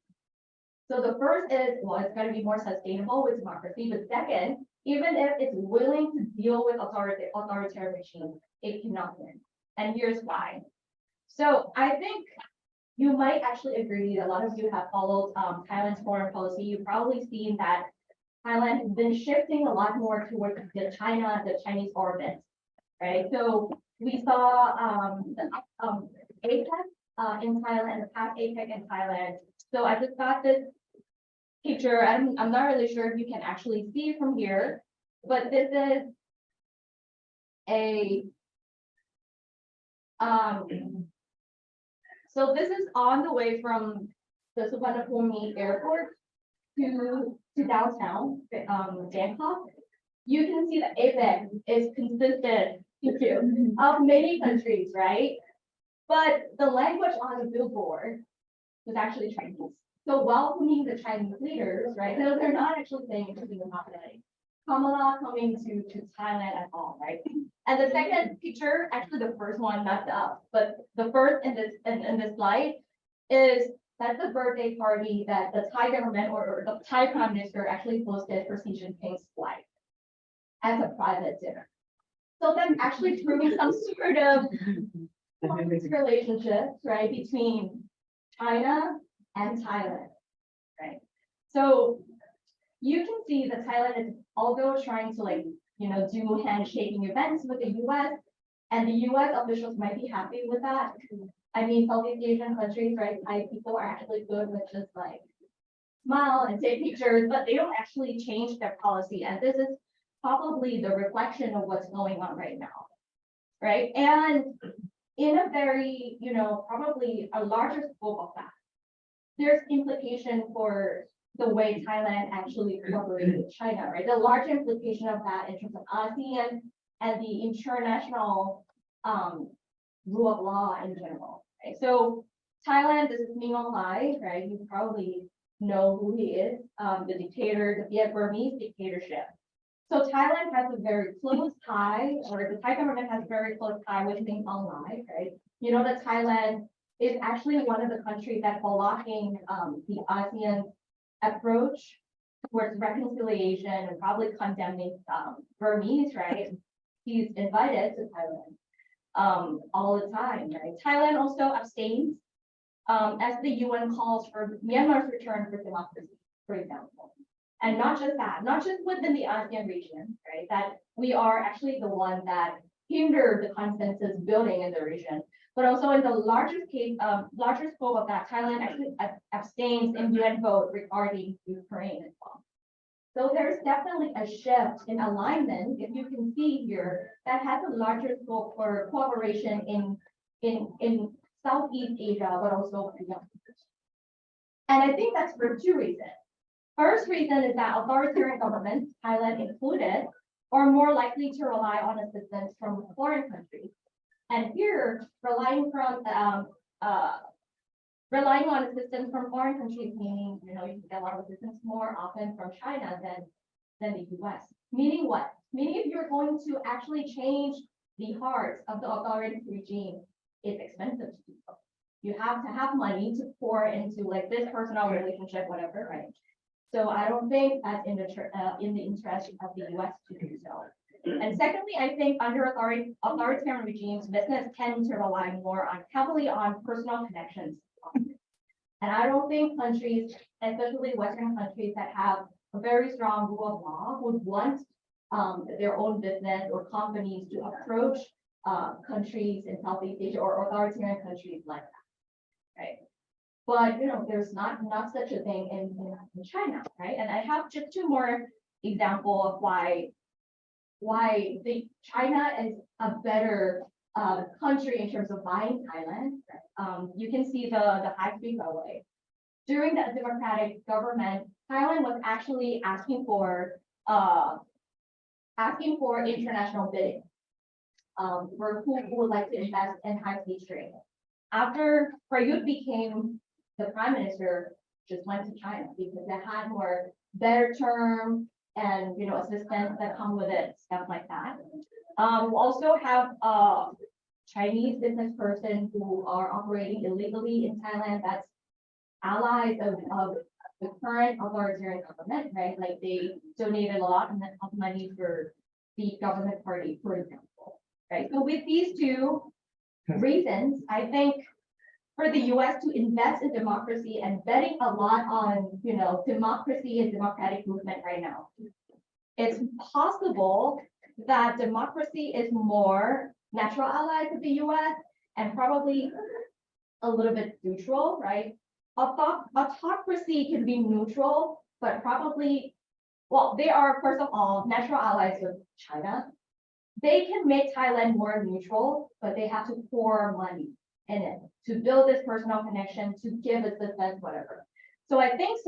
So the first is, well, it's going to be more sustainable with democracy. But second, even if it's willing to deal with authoritarian regime, it cannot win. And here's why. So I think you might actually agree that a lot of you have followed Thailand's foreign policy. You've probably seen that Thailand has been shifting a lot more towards the Chinese orbit, right? So we saw the APEC in Thailand, the past APEC in Thailand. So I just got this picture. I'm not really sure if you can actually see it from here, but this is a so this is on the way from the Suvarnabhumi airport to downtown Bangkok. You can see that APEC is consistent of many countries, right? But the language on the billboard was actually Chinese. So welcoming the Chinese leaders, right? No, they're not actually saying anything about like Kamala coming to Thailand at all, right? And the second picture, actually the first one, not the, but the first in this slide is that's the birthday party that the Thai government or the Thai prime minister actually hosted for Xi Jinping's wife as a private dinner. So them actually proving some sort of relationships, right, between China and Thailand, right? So you can see that Thailand is although trying to like, do handshaking events with the US, and the US officials might be happy with that. I mean, Southeast Asian countries, right? Thai people are actually good with just like smile and take pictures, but they don't actually change their policy. And this is probably the reflection of what's going on right now, right? And in a very, probably a larger scope of that, there's implication for the way Thailand actually cooperated with China, right? The large implication of that in terms of ASEAN and the international rule of law in general, right? So Thailand, this is Min Aung Hlaing, right? You probably know who he is, the dictator, the Vietnamese dictatorship. So Thailand has a very close tie, or the Thai government has a very close tie with Min Aung Hlaing, right? You know that Thailand is actually one of the countries that's blocking the ASEAN approach towards reconciliation and probably condemning Burmese, right? He's invited to Thailand all the time, right? Thailand also abstains as the UN calls for Myanmar's return for democracy, for example. And not just that, not just within the ASEAN region, right? That we are actually the one that hindered the consensus building in the region, but also in the larger scope of that, Thailand actually abstains in UN vote regarding Ukraine as well. So there's definitely a shift in alignment, if you can see here, that has a larger scope for cooperation in Southeast Asia, but also beyond. And I think that's for two reasons. First reason is that authoritarian governments, Thailand included, are more likely to rely on assistance from foreign countries. And here, relying on assistance from foreign countries, meaning, you can get a lot of assistance more often from China than the US. Meaning what? Meaning if you're going to actually change the hearts of the authoritarian regime, it's expensive to do so. You have to have money to pour into like this personal relationship, whatever, right? So I don't think that's in the interest of the US to do so. And secondly, I think under authoritarian regimes, business tend to rely more heavily on personal connections. And I don't think countries, especially Western countries that have a very strong rule of law, would want their own business or companies to approach countries in Southeast Asia or authoritarian countries like that, right? But there's not such a thing in China, right? And I have just two more examples of why China is a better country in terms of buying Thailand. Right? You can see the high-speed railway. During the democratic government, Thailand was actually asking for international bidding for who would like to invest in high-speed train. After Prayut became the prime minister, just went to China because they had more better term and assistance that come with it, stuff like that. We also have Chinese business person who are operating illegally in Thailand. That's allies of the current authoritarian government, right? Like they donated a lot of money for the government party, for example, right? So with these two reasons, I think for the US to invest in democracy and betting a lot on, democracy and democratic movement right now. It's possible that democracy is more natural ally to the US and probably a little bit neutral, right? Autocracy can be neutral, but probably, well, they are, first of all, natural allies with China. They can make Thailand more neutral, but they have to pour money in it to build this personal connection, to give us defense, whatever. So I think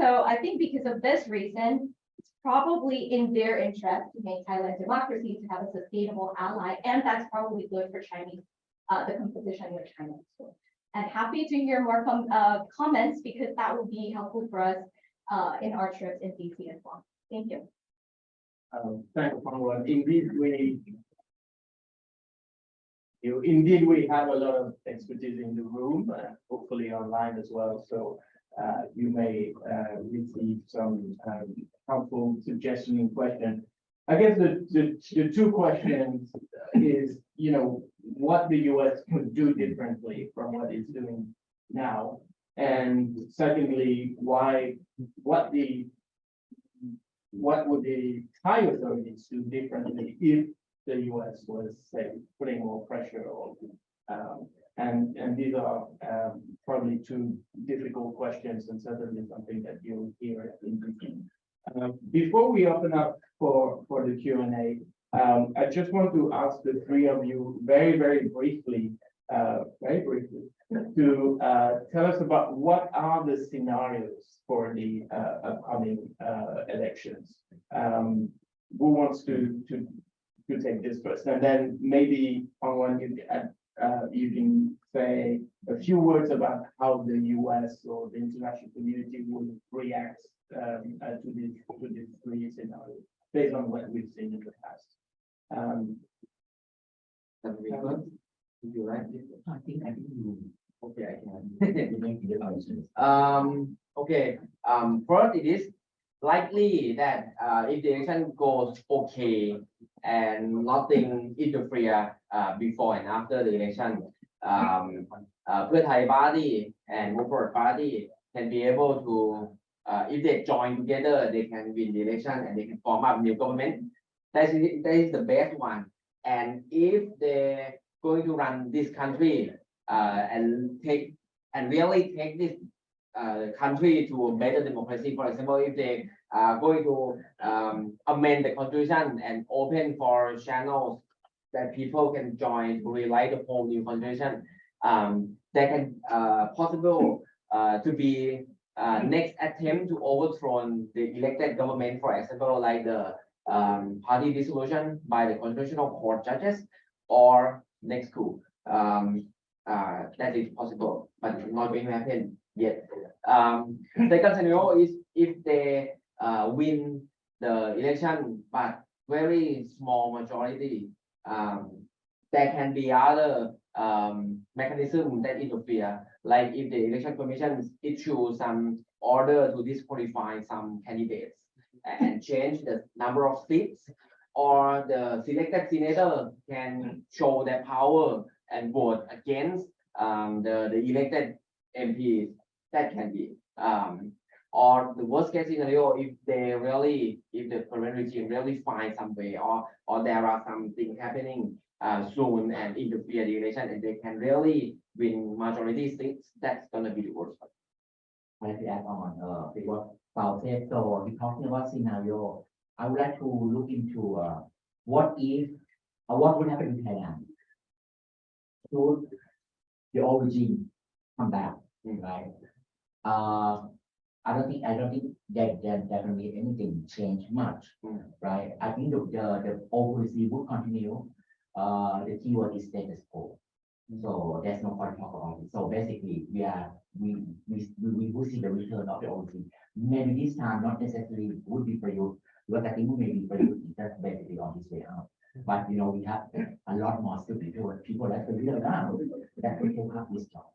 because of this reason, it's probably in their interest to make Thailand democracy, to have a sustainable ally, and that's probably good for Chinese, the competition with China. So, and happy to hear more comments because that will be helpful for us in our trips in DC as well. Thank you.
Thank you, Pangwan. Indeed, we have a lot of expertise in the room, hopefully online as well. So you may receive some helpful suggestion and question. I guess the two questions is, what the US could do differently from what it's doing now. And secondly, what would the Thai authorities do differently if the US was, say, putting more pressure on? And these are probably two difficult questions and certainly something that you'll hear in between. Before we open up for the Q&A, I just want to ask the three of you very briefly, to tell us about what are the scenarios for the upcoming elections. Who wants to take this first? And then maybe on one you can say a few words about how the US or the international community would react to these three scenarios based on what we've seen in the past.
Would you like?
I think you.
Okay, I
You make the answers.
can. Okay. First, it is likely that if the election goes okay and nothing interfere before and after the election, Pheu Thai party and Move Forward party can be able to, if they join together, they can win the election and they can form up new government. That is the best one. And if they're going to run this country and really take this country to a better democracy, for example, if they are going to amend the constitution and open for channels that people can join to rewrite the whole new constitution, that can possible to be next attempt to overthrow the elected government, for example, like the party dissolution by the constitutional court judges or next coup. That is possible, but it's not going to happen yet. Second scenario is if they win the election, but very small majority, there can be other mechanisms that interfere, like if the election commission issue some order to disqualify some candidates and change the number of seats, or the selected senator can show their power and vote against the elected MPs. That can be. Or the worst case scenario, if the current regime really find some way, or there are something happening soon and interfere the election, and they can really win majority seats, that's gonna be the worst.
I like to add on because Paul said, so we're talking about scenario. I would like to look into what if, what would happen in Thailand? Should the old regime come back, right? I don't think that there can be anything change much, right? I think the old policy would continue. The keyword is status quo. So there's no point to talk about it. So basically, we will see the return of the old regime. Maybe this time not necessarily would be for you, but I think maybe for you that's basically on his way out. But we have a lot more stupid people that will be around that will take up this job.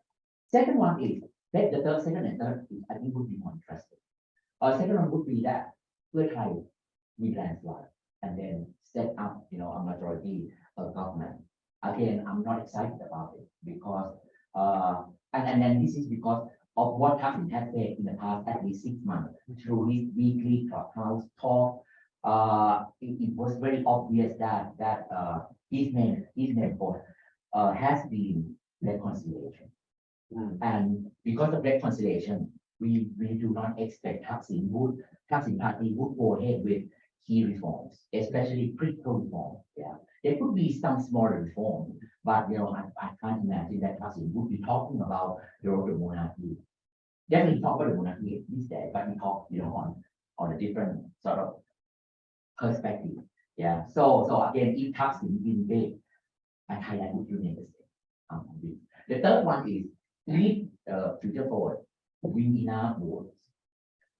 Second one is that the second and third is, I think would be more interesting. Second one would be that Pheu Thai will landslide and then set up a majority government. Again, I'm not excited about it because And then this is because of what Thaksin has said in the past at least 6 months through his weekly clubhouse talk. It was very obvious that his main point has been reconciliation. And because of reconciliation, we do not expect Thaksin party would go ahead with key reforms, especially critical reforms. Yeah, there could be some smaller reforms, but I can't imagine that Thaksin would be talking about the monarchy. Definitely talk about the monarchy these days, but we talk on a different sort of perspective. Yeah. So again, if Thaksin win big, and Thailand would remain the same. The third one is if future forward win enough votes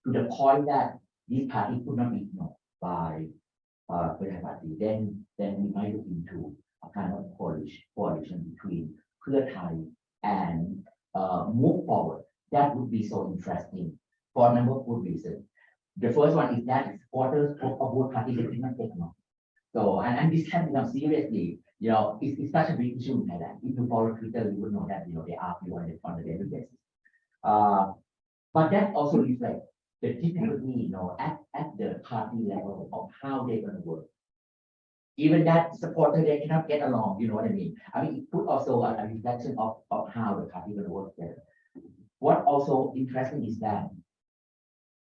to the point that this party could not be ignored by the party, then we might look into a kind of coalition between Pheu Thai and move forward. That would be so interesting for a number of good reasons. The first one is that supporters of both parties did not take on. So, and this can be done seriously. It's such a big issue in Thailand. If you follow Twitter, you would know that they argue on a daily basis. But that also reflects the difficulty, at the party level of how they're going to work. Even that supporter, they cannot get along. You know what I mean? I mean, it put also a reflection of how the party will work there. What also interesting is that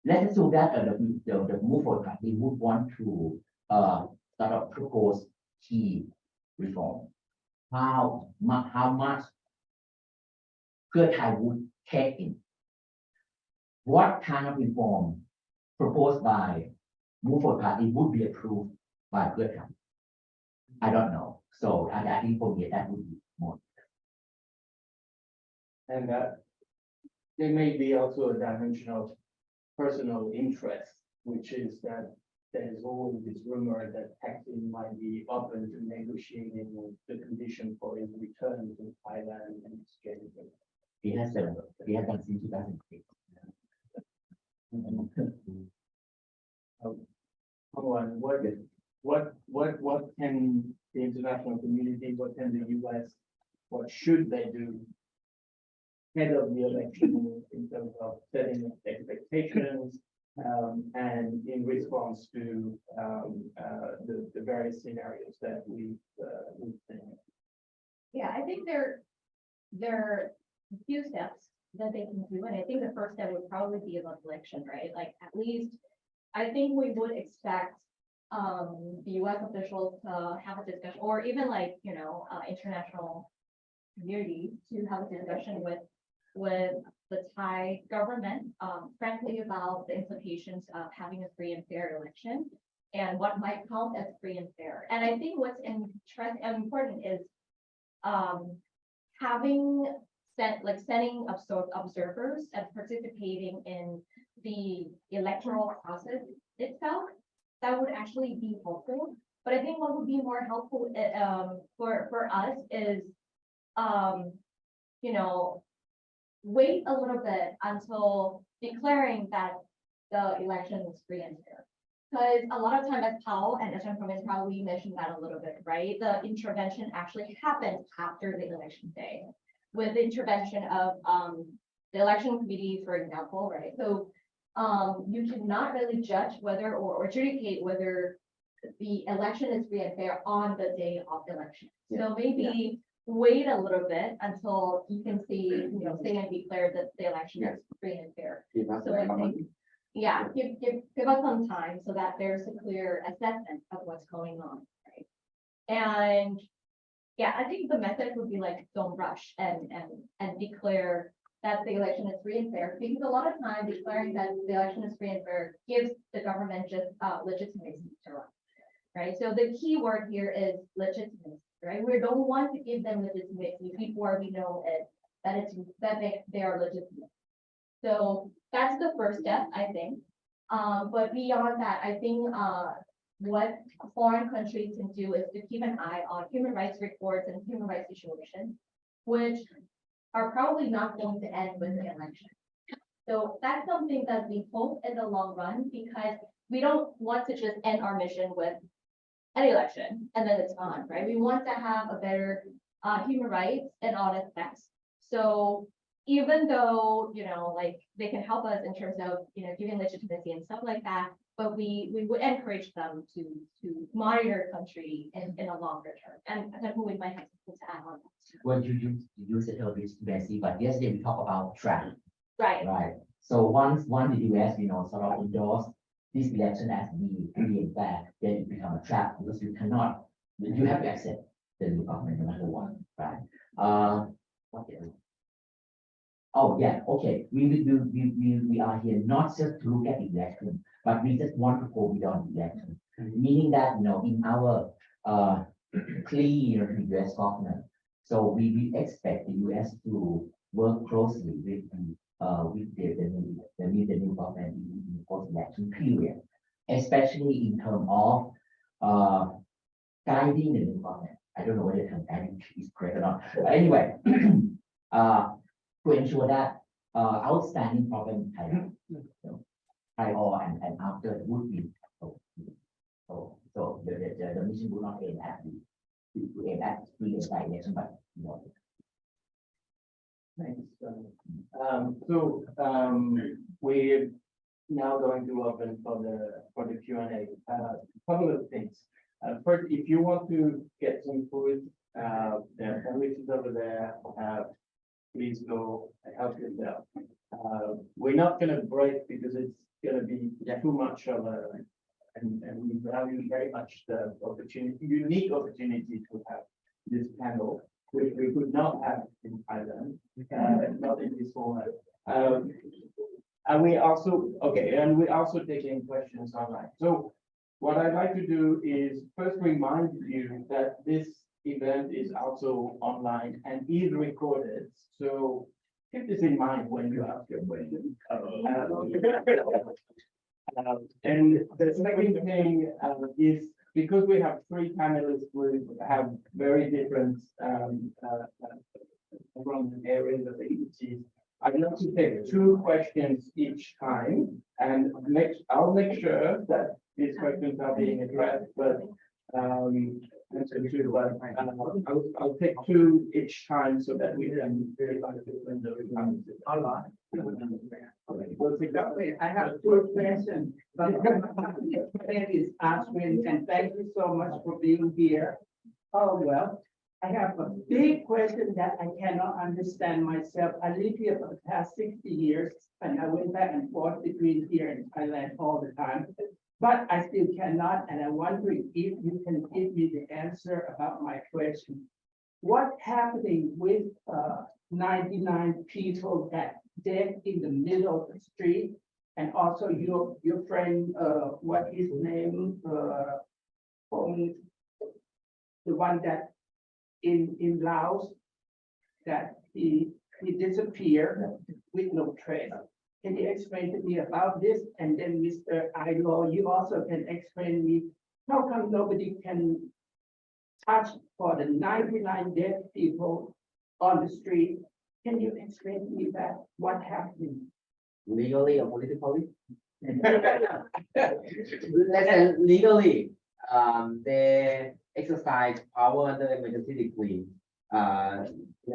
let's assume that the Move Forward party would want to sort of propose key reform. How much Pheu Thai would take in? What kind of reform proposed by Move Forward party would be approved by Pheu Thai? I don't know. So I think for me that would be more.
And there may be also a dimension of personal interest, which is that there is always this rumor that Thaksin might be open to negotiating the condition for his return to Thailand and exchange.
He has done since 2006.
What can the international community, what can the US, what should they do ahead of the election in terms of setting expectations and in response to the various scenarios that we've seen?
Yeah, I think there are a few steps that they can do, and I think the first step would probably be about election, right? Like at least I think we would expect the US officials to have a discussion, or even like international community to have a discussion with the Thai government, frankly, about the implications of having a free and fair election and what might count as free and fair. And I think what's interesting and important is sending observers and participating in the electoral process itself. That would actually be helpful. But I think what would be more helpful for us is wait a little bit until declaring that the election is free and fair. Because a lot of time, as Paul and Ajahn Province probably mentioned that a little bit, right? The intervention actually happened after the election day with the intervention of the election committee, for example, right? So you cannot really judge whether or adjudicate whether the election is free and fair on the day of the election. So maybe wait a little bit until you can see, say and declare that the election is free and fair. So I think, give us some time so that there's a clear assessment of what's going on, right? And I think the message would be like, don't rush and declare that the election is free and fair, because a lot of time declaring that the election is free and fair gives the government just legitimacy to run, right? So the key word here is legitimacy, right? We don't want to give them legitimacy before we know that they are legitimate. So that's the first step, I think. But beyond that, I think what foreign countries can do is to keep an eye on human rights reports and human rights situations, which are probably not going to end with the election. So that's something that we hope in the long run, because we don't want to just end our mission with an election and then it's on, right? We want to have a better human rights in all aspects. So even though, like they can help us in terms of, giving legitimacy and stuff like that, but we would encourage them to monitor country in a longer term. And then we might have something to add on that.
Well, you use it a bit messy, but yesterday we talked about trap,
Right,
right? So once the US, sort of endorse this election as being free and fair, then it become a trap because you have to accept the new government no matter what, right? What else? Oh, yeah, okay. We are here not just to look at the election, but we just want to go beyond the election. Meaning that, in our plea to the US government, so we expect the US to work closely with the new government in the post-election period, especially in terms of guiding the new government. I don't know whether the term guiding is correct or not. But anyway, to ensure that outstanding problem in Thailand, prior and after would be so the mission would not aim at to aim at free and fair election, but
Thanks. We're now going to open for the Q&A. Couple of things. First, if you want to get some food, there are sandwiches over there. Please go help yourself. We're not going to break because it's going to be too much of a, and we value very much the unique opportunity to have this panel, which we could not have in Thailand, not in this format. And we're also taking questions online. So what I'd like to do is first remind you that this event is also online and is recorded. So keep this in mind when you ask your question. And the second thing is because we have three panelists, we have very different from areas of expertise. I'd love to take 2 questions each time, and I'll make sure that these questions are being addressed. But I'll take 2 each time so that we can verify the different online.
I have 2 questions, but is answering, and thank you so much for being here. Oh, well, I have a big question that I cannot understand myself. I live here for the past 60 years, and I went back and forth between here and Thailand all the time. But I still cannot, and I'm wondering if you can give me the answer about my question. What's happening with 99 people that dead in the middle of the street? And also your friend, what his name, from the one that in Laos, that he disappeared with no trace. Can you explain to me about this? And then Mr. Ilo, you also can explain me, how come nobody can touch for the 99 dead people on the street? Can you explain to me that what happened?
Legally or politically? Let's say legally, they exercise power under emergency decree.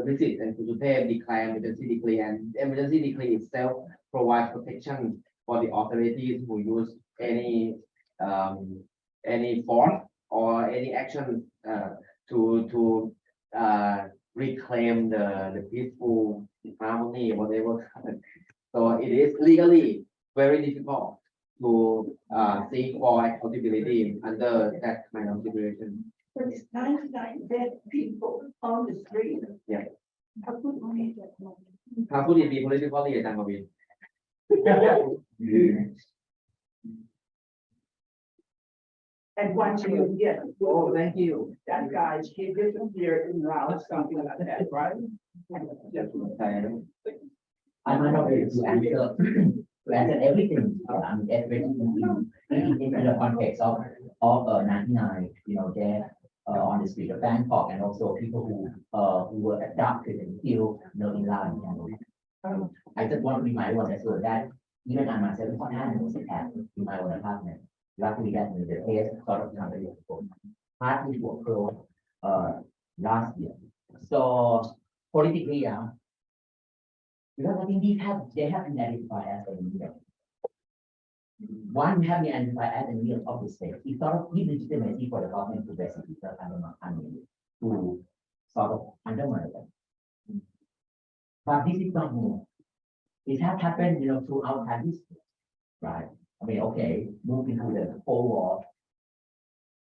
Visit and Kutupe declare emergency decree, and emergency decree itself provides protection for the authorities who use any force or any action to reclaim the peaceful harmony, whatever. So it is legally very difficult to seek for accountability under that kind of situation.
But it's 99 dead people on the street.
Yeah.
How could we?
ถ้าพูดดีๆ politically อาจารย์กวิน
And once you get, oh, thank you. That guy, he disappeared in Laos, something like that, right?
I might not be able to answer everything. Everything in the context of 99, there on the street of Bangkok, and also people who were abducted and killed, in Laos. I just want to remind everyone as well that even I myself was attacked in my own apartment. Luckily, that the case sort of comes partly to occur last year. So politically, Because I think they have been identified as a meal. One have been identified as a meal of the state. It's sort of legitimacy for the government to basically to sort of undermine them. But this is not new. It has happened, throughout time history, right? I mean, okay, move into the Cold War.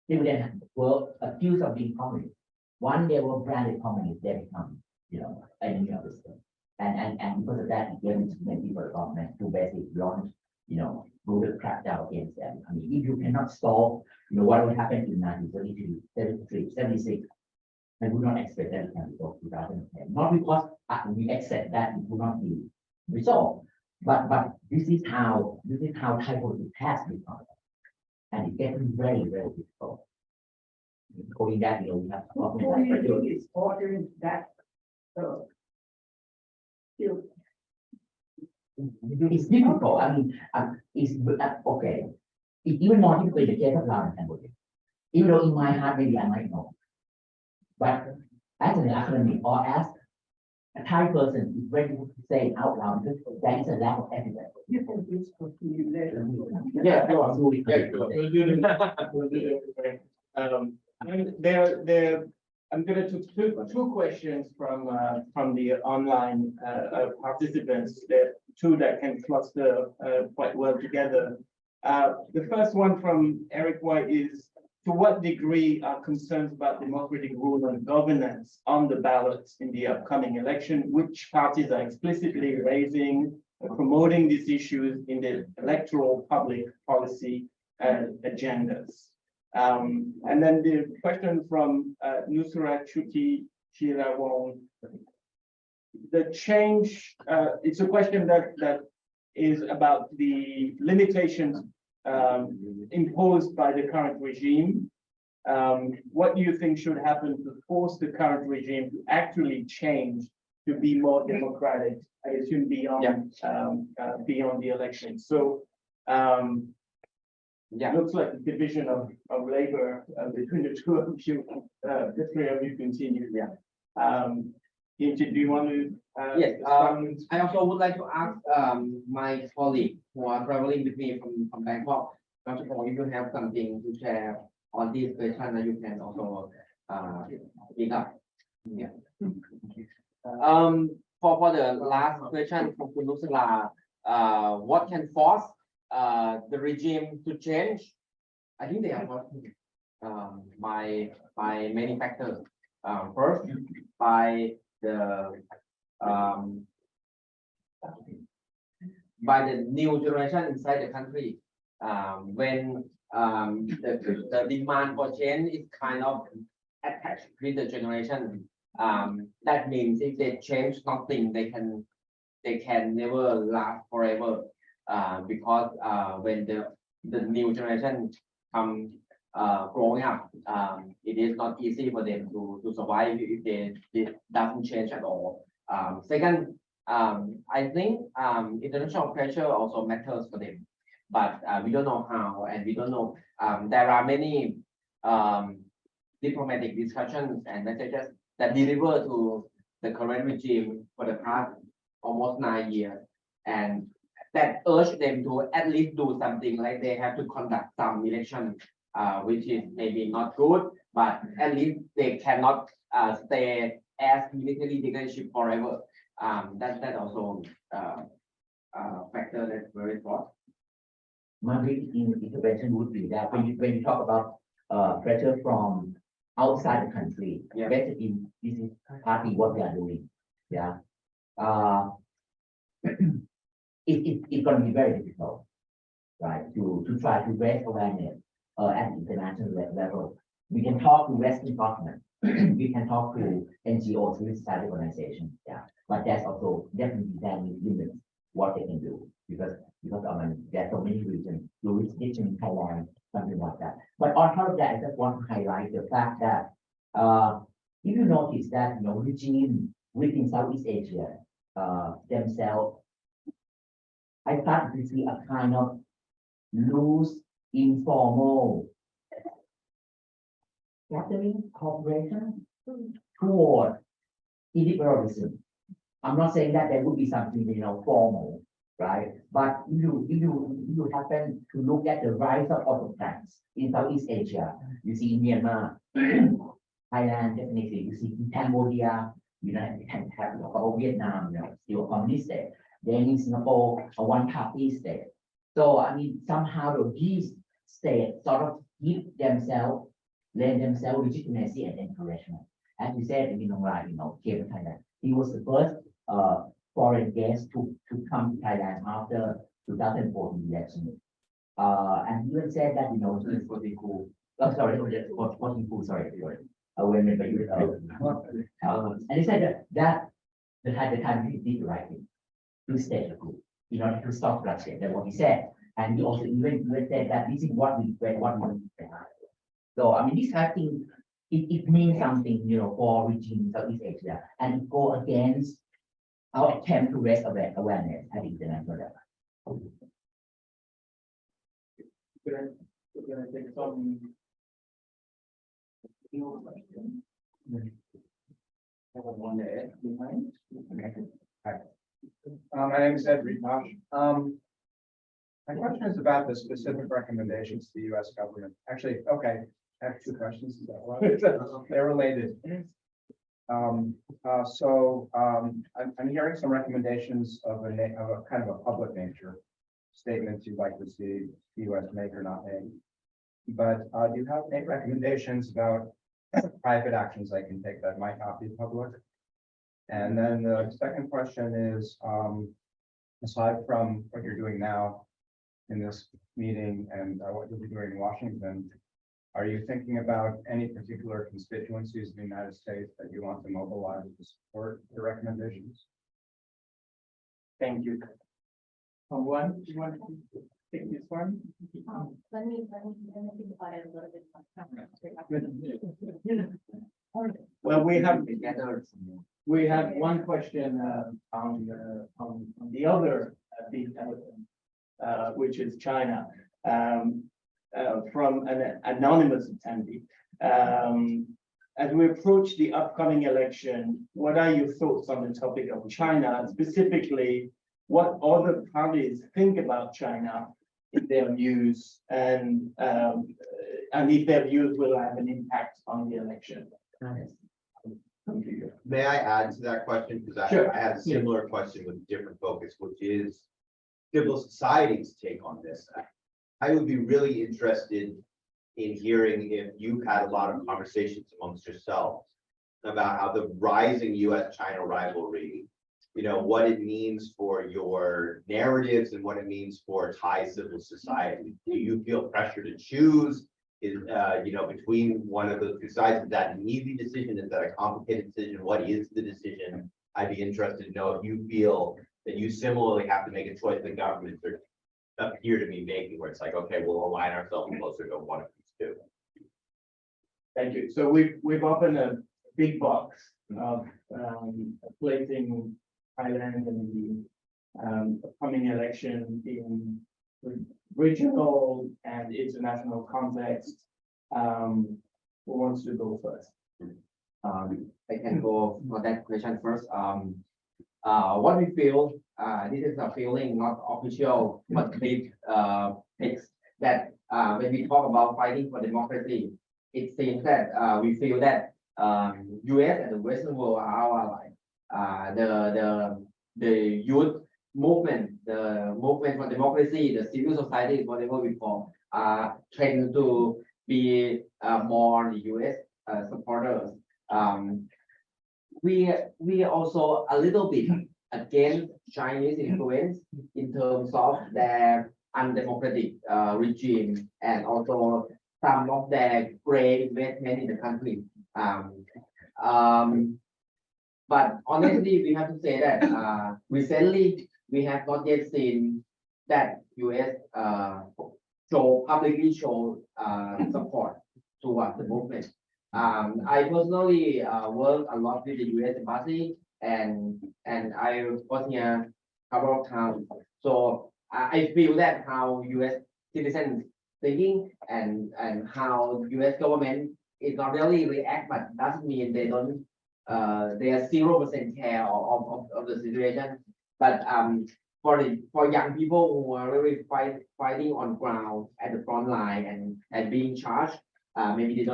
They were accused of being communist. One, they were branded communist, they become, enemy of the state. And because of that, it gave legitimacy for the government to basically launch, brutal crackdown against them. I mean, if you cannot solve, what will happen in 1972, 73, 76, I would not expect that it can resolve 2010. Not because we accept that it will not be resolved, but this is how Thai politics has become, and it's getting very, very difficult. Going that, we have
Who
problems
do
like
you think is ordering that?
it's difficult. I mean, it's okay. It's even more difficult in the case of Laos and Cambodia. Even though in my heart, maybe I might know. But as an academic or as a Thai person, it's very difficult to say out loud because there is a lack of evidence.
You can just continue later.
Yeah,
go on.
We'll do the. And I'm gonna take two questions from the online participants. There are two that can cluster quite well together. The first one from Eric White is, to what degree are concerns about democratic rule and governance on the ballots in the upcoming election? Which parties are explicitly raising or promoting these issues in the electoral public policy agendas? And then the question from Nusrat Chuti Chirawong. The change, it's a question that is about the limitations imposed by the current regime. What do you think should happen to force the current regime to actually change to be more democratic? I assume beyond the election. So looks like the division of labor between the two of you, the three of you continue. Do you want to?
Yes, I also would like to ask my colleague who are traveling with me from Bangkok. Dr. Pong, if you have something to share on this question, you can also speak up. Yeah. For the last question from Kunusala, what can force the regime to change? I think they are working by many factors. First, by the new generation inside the country. When the demand for change is kind of attached with the generation, that means if they change something, they can never last forever. Because when the new generation come growing up, it is not easy for them to survive if they doesn't change at all. Second, I think international pressure also matters for them, but we don't know how, and we don't know. There are many diplomatic discussions and messages that deliver to the current regime for the past almost 9 years, and that urge them to at least do something, like they have to conduct some election, which is maybe not good, but at least they cannot stay as military dictatorship forever. That also factor that's very important.
My intervention would be that when you talk about pressure from outside the country, basically this is partly what we are doing. It's going to be very difficult, right, to try to raise awareness at the international level. We can talk to Western government, we can talk to NGOs, civil society organizations, but there's also definitely limits what they can do because there's so many reasons, jurisdiction in Thailand, something like that. But on top of that, I just want to highlight the fact that if you notice that regime within Southeast Asia themselves, I started to see a kind of loose, informal gathering cooperation toward illiberalism. I'm not saying that there would be something, formal, right? But if you happen to look at the rise of autocrats in Southeast Asia, you see in Myanmar, Thailand, definitely, you see in Cambodia, you have about Vietnam, still a communist state. Then in Singapore, a one-party state. So I mean, somehow these states sort of give themselves, lend themselves legitimacy and encouragement. As you said, came to Thailand. He was the first foreign guest to come to Thailand after 2014 election. And he even said that, he's for the coup. Oh, sorry, for the coup, sorry. And he said that the country did the right thing to stage the coup in order to stop bloodshed. That's what he said. And he also even said that this is what we need. So I mean, this I think it means something, for regime Southeast Asia, and it go against our attempt to raise awareness at international level.
We're gonna take some. One there behind.
My name is Ed Ritosh. My question is about the specific recommendations to the U.S. government. Actually, okay, I have two questions. Is that right? They're related. I'm hearing some recommendations of a kind of a public nature statements you'd like to see the U.S. make or not make. But do you have any recommendations about private actions I can take that might not be public? And then the second question is, aside from what you're doing now in this meeting and what you'll be doing in Washington, are you thinking about any particular constituencies in the United States that you want to mobilize to support the recommendations?
Thank you. One, you want to take this one?
Let me think about it a little bit.
Well, we have one question on the other big elephant, which is China, from an anonymous attendee. As we approach the upcoming election, what are your thoughts on the topic of China, and specifically what other parties think about China in their views, and if their views will have an impact on the election?
May I add to that question? Because
Sure.
I had a similar question with a different focus, which is civil society's take on this. I would be really interested in hearing if you've had a lot of conversations amongst yourselves about how the rising US-China rivalry, what it means for your narratives and what it means for Thai civil society. Do you feel pressure to choose? Is between one of those two sides, is that an easy decision? Is that a complicated decision? What is the decision? I'd be interested to know if you feel that you similarly have to make a choice the governments appear to be making, where it's like, okay, we'll align ourselves closer to one of these two.
Thank you. So we've opened a big box of placing Thailand in the upcoming election in regional and international context. Who wants to go first?
I can go for that question first. What we feel, this is a feeling, not official, but big text that when we talk about fighting for democracy, it seems that we feel that US and the Western world are our ally. The youth movement, the movement for democracy, the civil society, whatever we call, trying to be more the US supporters. We are also a little bit against Chinese influence in terms of their undemocratic regime and also some of their great investment in the country. But honestly, we have to say that recently we have not yet seen that US publicly show support towards the movement. I personally work a lot with the US embassy, and I was here a couple of times. So I feel that how US citizens thinking and how US government is not really react, but doesn't mean they don't they are 0% care of the situation. But for young people who are really fighting on ground at the front line and being charged, maybe they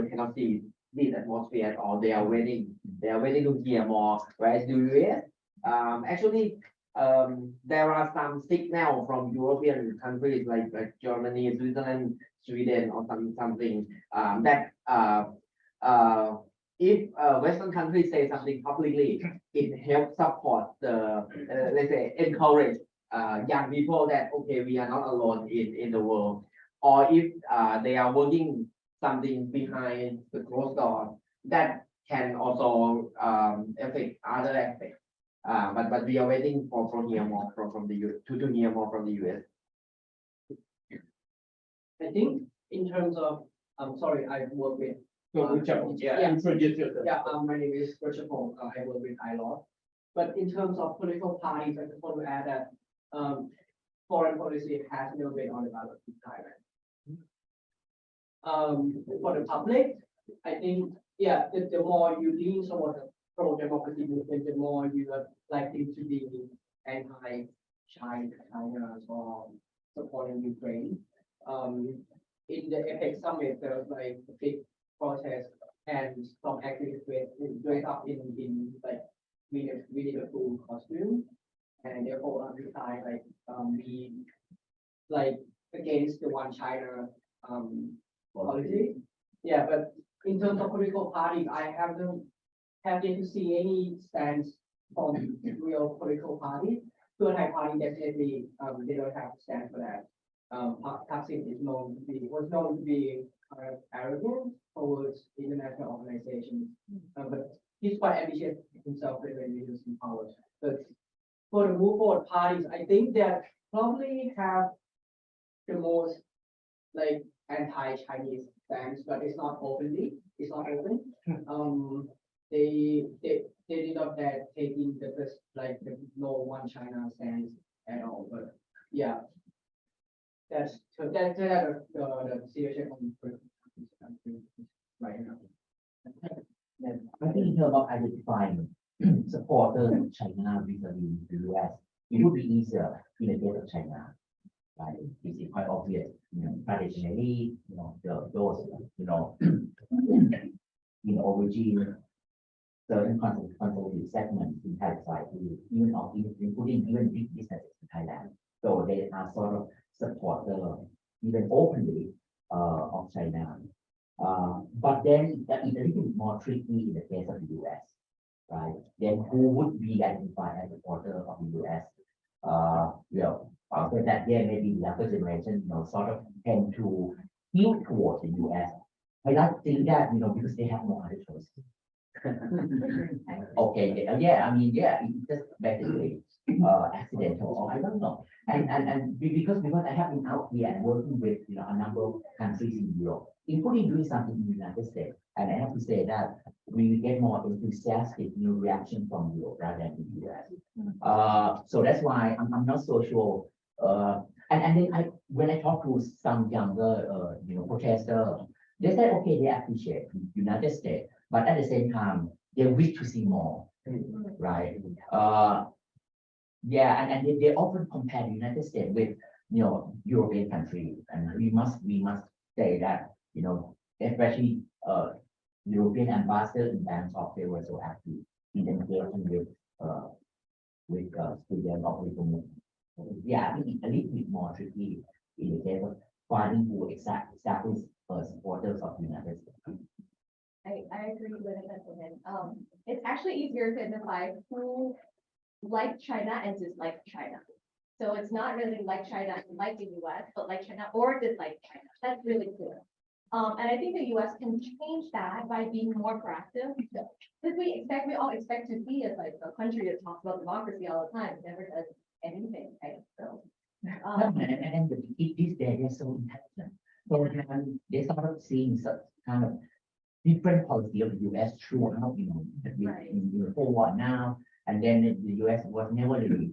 cannot see this atmosphere at all. They are waiting to hear more. Whereas the US, actually, there are some signal from European countries like Germany, Switzerland, Sweden, or something that if Western countries say something publicly, it helps support the let's say encourage young people that okay, we are not alone in the world, or if they are working something behind the closed door, that can also affect other aspects. But we are waiting for hear more from the US to hear more from the US.
I think in terms of, I'm sorry, I work with.
Introduce yourself.
Yeah, my name is Richard Pong. I work with ILO. But in terms of political parties, I just want to add that foreign policy has no been on the ballot in Thailand. For the public, I think, yeah, the more you lean toward the pro-democracy movement, the more you are likely to be anti-China or supporting Ukraine. In the APEC summit, there was like a big protest and some activists dressed up in like really a cool costume, and therefore on the side be like against the one China policy. Yeah, but in terms of political parties, I haven't yet to see any stance from real political parties. The Thai party definitely they don't have a stand for that. Thaksin was known to be arrogant towards international organizations, but he's quite ambitious himself when he was in power. But for the move forward parties, I think that probably have the most like anti-Chinese stance, but it's not openly. It's not open. They did not dare taking the first like the no one China stance at all. But yeah. That's the situation right now.
I think in terms of identifying supporters of China vis-a-vis the US, it would be easier in the case of China, right? It's quite obvious, traditionally, those, origin certain conservative segments in Thai society, including even big businesses in Thailand. So they are sort of supporter, even openly, of China. But then that is a little bit more tricky in the case of the US, right? Then who would be identified as a supporter of the US? After that, maybe the younger generation, sort of tend to tilt towards the US. I don't think that, because they have no other choice. Okay, it's just basically accidental, or I don't know. And because I have been out here and working with a number of countries in Europe, including doing something in the United States, and I have to say that we get more enthusiastic reaction from Europe rather than the US. So that's why I'm not so sure. And then when I talk to some younger protesters, they say okay, they appreciate the United States, but at the same time they wish to see more, right? And they often compare the United States with European countries, and we must say that especially European ambassadors in terms of they were so active in engaging with students of the movement. I think it's a little bit more tricky in the case of finding who exactly supporters of the United States.
I agree with it. It's actually easier to identify who like China and dislike China. So it's not really like China and like the US, but like China or dislike China. That's really clear. And I think the US can change that by being more proactive. Because we all expect to be as like a country that talks about democracy all the time, never does anything, right? So
and these days they're so intelligent. So they sort of seeing such kind of different policy of the US throughout, in the Cold War now, and then the US was never really,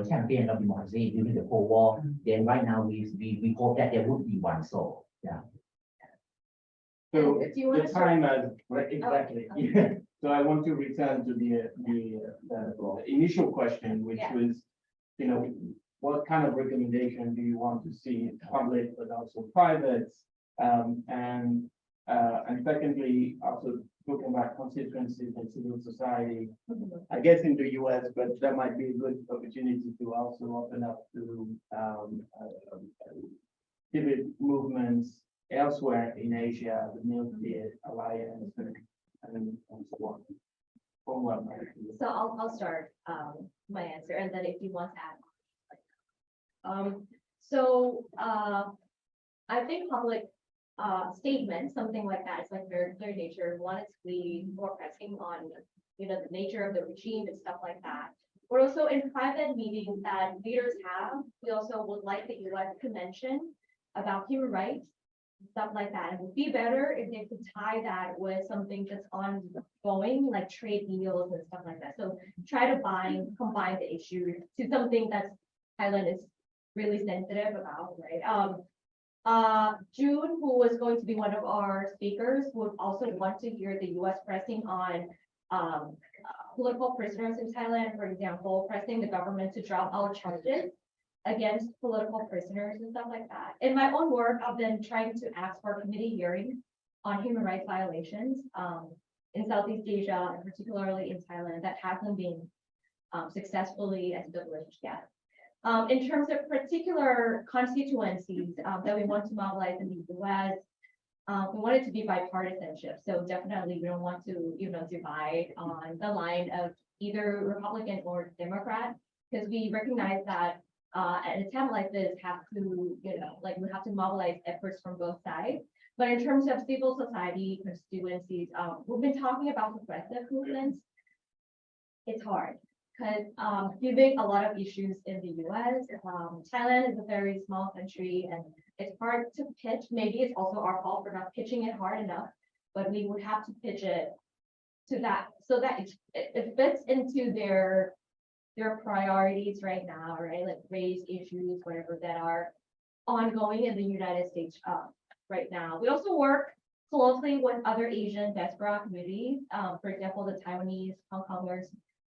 champion of democracy during the Cold War. Then right now we hope that there would be one. So yeah.
So
Do you want
the
to
time has, right, exactly. So I want to return to the initial question, which
Yeah.
was, you know, what kind of recommendation do you want to see public, but also private? And secondly, also talking about constituencies and civil society, I guess in the US, but that might be a good opportunity to also open up to civic movements elsewhere in Asia, the Middle East Alliance, and so on. From what
So I'll start, my answer, and then if you want to add. I think public, statement, something like that, it's like their nature, one is to be more pressing on, you know, the nature of the regime and stuff like that. But also in private meetings that leaders have, we also would like the US to mention about human rights, stuff like that. It would be better if they could tie that with something that's ongoing, like trade deals and stuff like that. So try to combine the issue to something that's Thailand is really sensitive about, right? June, who was going to be one of our speakers, would also want to hear the US pressing on political prisoners in Thailand, for example, pressing the government to drop all charges against political prisoners and stuff like that. In my own work, I've been trying to ask for committee hearings on human rights violations in Southeast Asia, and particularly in Thailand, that hasn't been successfully established yet. In terms of particular constituencies that we want to mobilize in the US, we want it to be bipartisanship. So definitely we don't want to, you know, divide on the line of either Republican or Democrat, because we recognize that an attempt like this have to, you know, like we have to mobilize efforts from both sides. But in terms of civil society constituencies, we've been talking about progressive movements. It's hard because given a lot of issues in the US, Thailand is a very small country and it's hard to pitch. Maybe it's also our fault for not pitching it hard enough, but we would have to pitch it to that so that it fits into their priorities right now, right? Like race issues, whatever that are ongoing in the United States right now. We also work closely with other Asian diaspora communities, for example, the Taiwanese, Hong Kongers,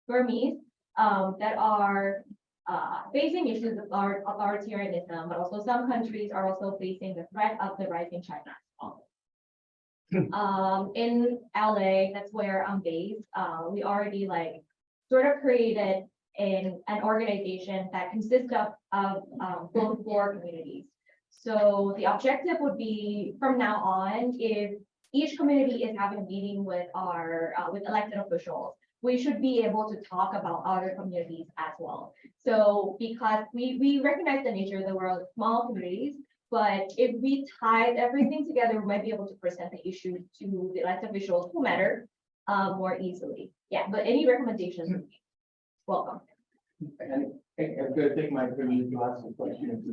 Burmese, that are facing issues of authoritarianism, but also some countries are also facing the threat of the rising China. In LA, that's where I'm based. We already like sort of created an organization that consists of both four communities. So the objective would be from now on, if each community is having a meeting with our with elected officials, we should be able to talk about other communities as well. So because we recognize the nature that we're small communities, but if we tie everything together, we might be able to present the issue to the elected officials who matter more easily. Yeah, but any recommendations would be welcome.
And I'm going to take my privilege to ask a question.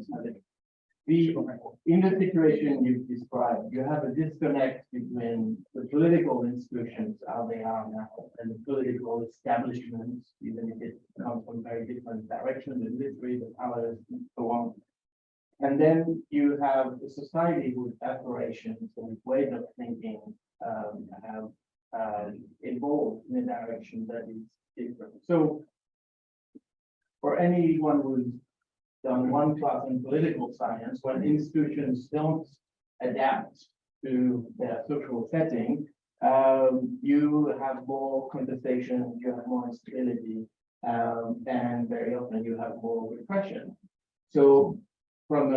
In the situation you've described, you have a disconnect between the political institutions, how they are now, and the political establishments, even if it comes from very different directions, the military, the powers, and so on. And then you have a society with aspirations and ways of thinking have evolved in a direction that is different. So for anyone who's done one class in political science, when institutions don't adapt to their social setting, you have more conversation, you have more instability, and very often you have more repression. So from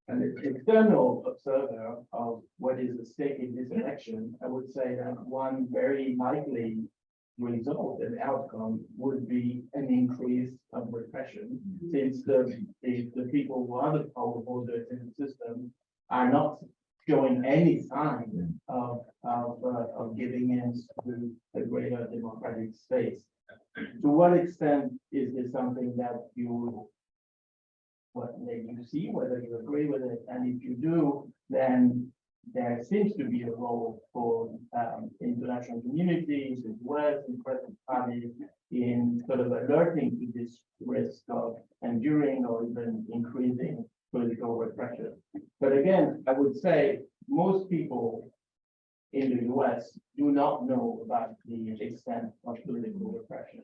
an external observer of what is at stake in this election, I would say that one very likely result and outcome would be an increase of repression, since the people who are the power holders in the system are not showing any sign of giving in to the greater democratic space. To what extent is this something that you see, whether you agree with it, and if you do, then there seems to be a role for international communities as well as present parties in sort of alerting to this risk of enduring or even increasing political repression. But again, I would say most people in the US do not know about the extent of political repression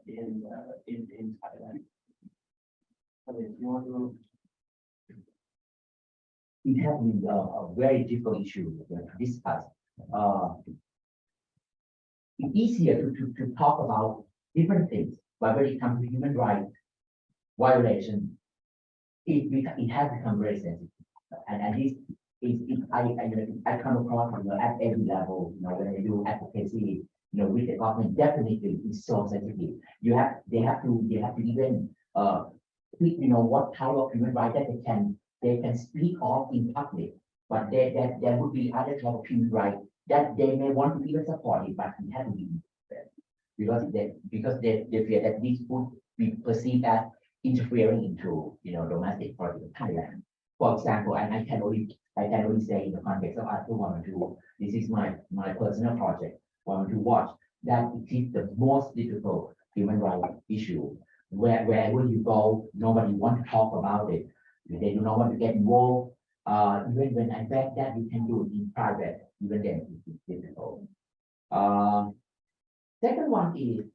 in Thailand. I mean, you want to?
It has been a very difficult issue to discuss. It's easier to talk about different things, but when it comes to human rights violation, it has become very sensitive. And this is I come across at every level, when I do advocacy, with the government, definitely is so sensitive. They have to even what type of human rights that they can speak of in public, but there would be other type of human rights that they may want to even support it, but it has to be because they fear that this would be perceived as interfering into domestic politics of Thailand. For example, and I can only say in the context of Article 112, this is my personal project, 112 Watch, that it is the most difficult human rights issue. Wherever you go, nobody wants to talk about it. They do not want to get involved. Even when I bet that you can do it in private, even then it's difficult. Second one is,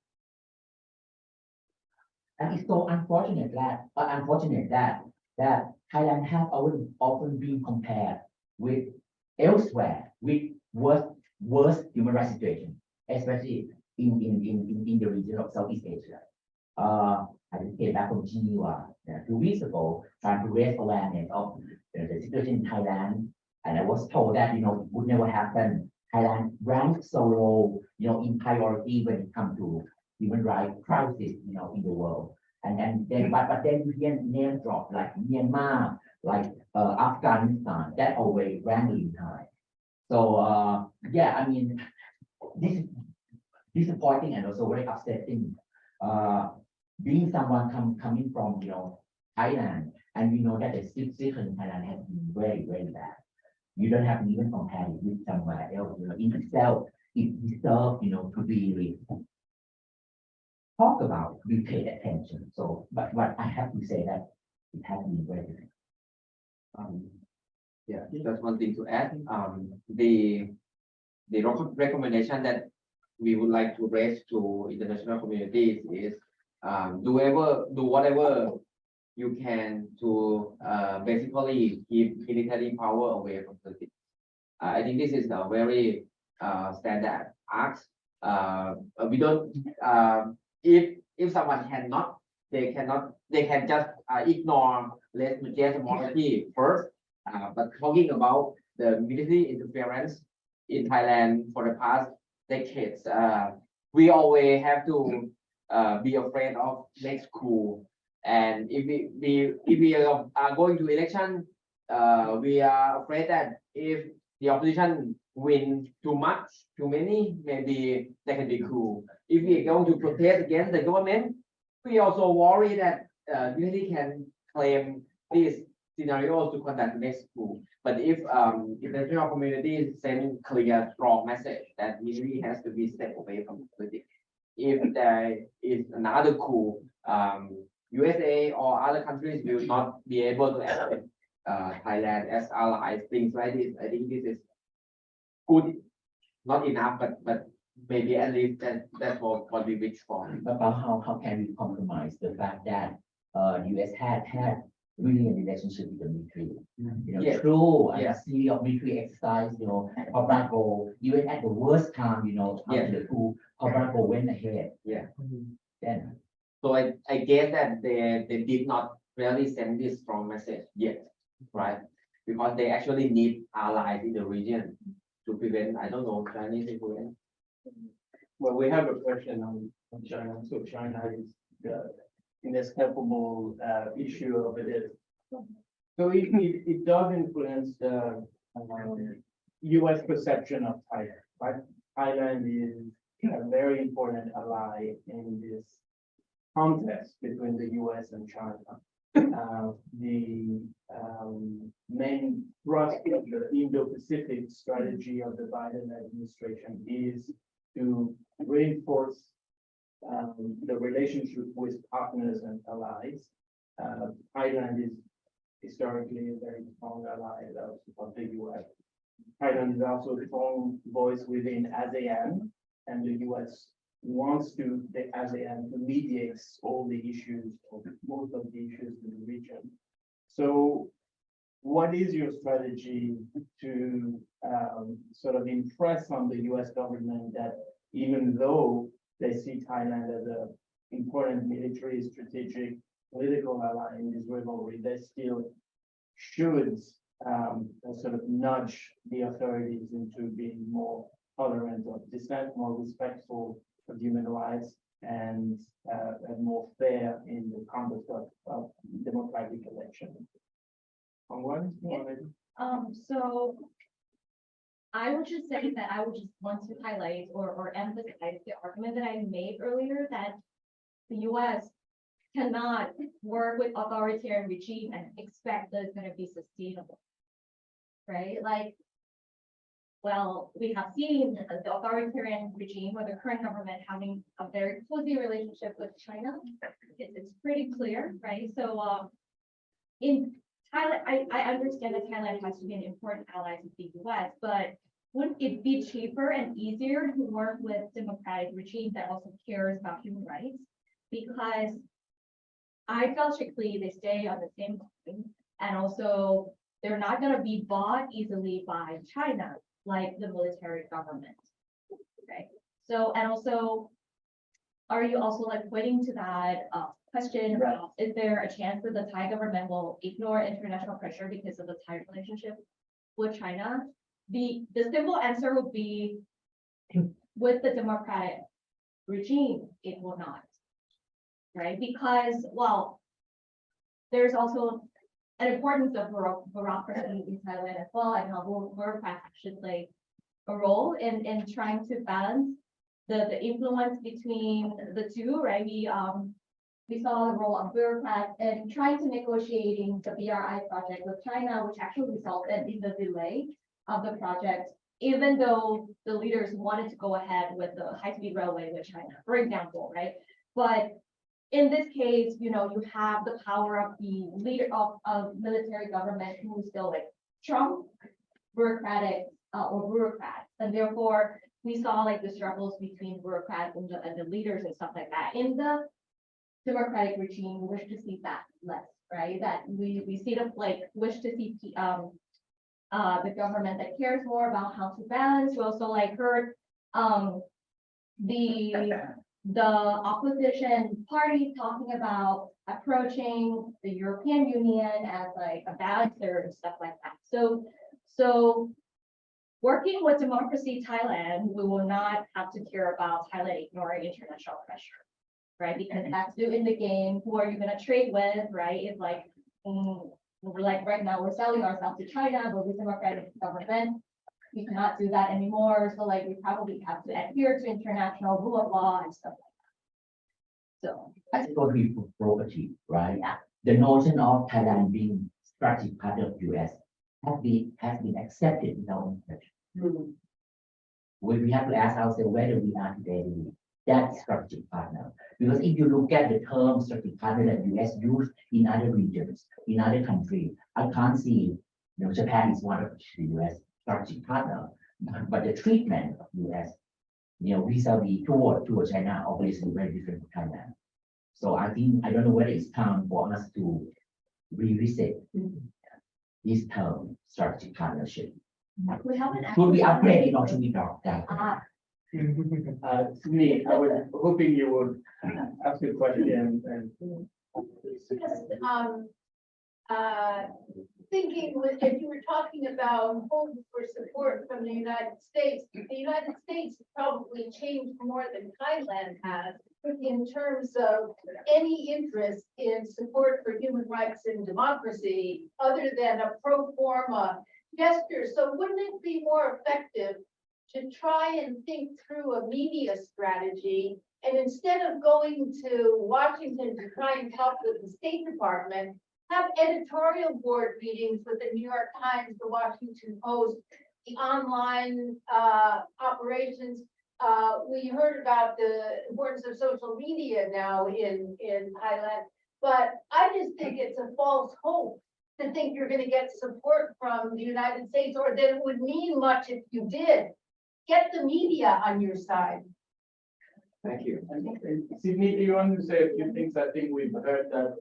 and it's so unfortunate that Thailand has often been compared with elsewhere with worse human rights situation, especially in the region of Southeast Asia. I just came back from Geneva 2 weeks ago, trying to raise awareness of the situation in Thailand, and I was told that it would never happen. Thailand ranks so low, in priority when it comes to human rights crisis, in the world. And then, but then you hear name drop like Myanmar, like Afghanistan, that always ranking high. So yeah, I mean, this is disappointing and also very upsetting. Being someone coming from Thailand, and we know that the situation in Thailand has been very, very bad. You don't have to even compare it with somewhere else. In itself, it deserves to be talked about, we pay attention. So, but I have to say that it has been very difficult.
Yeah, that's one thing to add. The recommendation that we would like to raise to international communities is do whatever you can to basically keep military power away from politics. I think this is a very standard ask. We don't if someone cannot, they can just ignore less majority first. But talking about the military interference in Thailand for the past decades, we always have to be afraid of next coup. And if we are going to election, we are afraid that if the opposition win too much, too many, maybe there can be coup. If we are going to protest against the government, we also worry that military can claim these scenarios to conduct the next coup. But if international community send clear, strong message that military has to be stepped away from politics. If there is another coup, USA or other countries will not be able to accept Thailand as allies, things like this. I think this is good, not enough, but maybe at least that's what we wish for.
But how can we compromise the fact that US had really a relationship with the military?
Yes.
Through a
Yes.
series of military exercise, Pabraco, even at the worst time, after the coup, Pabraco went ahead.
Yeah.
Then
So I guess that they did not really send this strong message yet, right? Because they actually need allies in the region to prevent, I don't know, Chinese influence.
Well, we have a question on China. So China is the inescapable issue of it. So it does influence the US perception of Thailand, right? Thailand is a very important ally in this contest between the US and China. The main thrust of the Indo-Pacific strategy of the Biden administration is to reinforce the relationship with partners and allies. Thailand is historically a very strong ally of the US. Thailand is also a strong voice within ASEAN, and the US wants the ASEAN to mediate all the issues, or most of the issues in the region. So what is your strategy to sort of impress on the US government that even though they see Thailand as an important military, strategic, political ally in this rivalry, they still should sort of nudge the authorities into being more tolerant of dissent, more respectful of human rights, and more fair in the conduct of democratic elections.
So I would just say that I would just want to highlight or emphasize the argument that I made earlier that the US cannot work with authoritarian regime and expect that it's going to be sustainable. Right? Like, well, we have seen the authoritarian regime or the current government having a very cozy relationship with China. It's pretty clear, right? So in Thailand, I understand that Thailand has to be an important ally of the US, but wouldn't it be cheaper and easier to work with democratic regime that also cares about human rights? Because ideologically they stay on the same line, and also they're not going to be bought easily by China like the military government. Okay. So, and also, are you also like pointing to that question about is there a chance that the Thai government will ignore international pressure because of the Thai relationship with China? The simple answer would be with the democratic regime, it will not. Right? Because, well, there's also an importance of bureaucracy in Thailand as well, and how bureaucrats should play a role in trying to balance the influence between the two, right? We saw the role of bureaucrats in trying to negotiating the BRI project with China, which actually resulted in the delay of the project, even though the leaders wanted to go ahead with the high-speed railway with China, for example, right? But in this case, you know, you have the power of the leader of military government who is still like Trump bureaucratic or bureaucrats, and therefore we saw like the struggles between bureaucrats and the leaders and stuff like that. In the democratic regime, we wish to see that less, right? That we see the like wish to see the government that cares more about how to balance. We also like heard the opposition parties talking about approaching the European Union as like a balancer and stuff like that. So working with Democracy Thailand, we will not have to care about Thailand ignoring international pressure, right? Because that's new in the game. Who are you going to trade with, right? It's like, like right now we're selling ourselves to China, but with democratic government, we cannot do that anymore. So like we probably have to adhere to international rule of law and stuff like that. So
That's what we property, right?
Yeah.
The notion of Thailand being strategic partner of US has been accepted in our own country. We have to ask ourselves whether we are today that strategic partner. Because if you look at the term strategic partner that US use in other regions, in other countries, I can't see, Japan is one of the US strategic partner, but the treatment of US, vis-a-vis toward China, obviously very different from Thailand. So I don't know whether it's time for us to revisit this term, strategic partnership.
we haven't
Should we
actually-
upgrade it or should we drop that?
Sydney, I was hoping you would ask a question and.
Thinking if you were talking about hope for support from the United States has probably changed more than Thailand has in terms of any interest in support for human rights and democracy other than a pro forma gesture. So wouldn't it be more effective to try and think through a media strategy, and instead of going to Washington to try and talk with the State Department, have editorial board meetings with the New York Times, the Washington Post, the online operations. We heard about the importance of social media now in Thailand, but I just think it's a false hope to think you're gonna get support from the United States, or that it would mean much if you did. Get the media on your side.
Thank you.
Sydney, do you want to say a few things? I think we've heard that,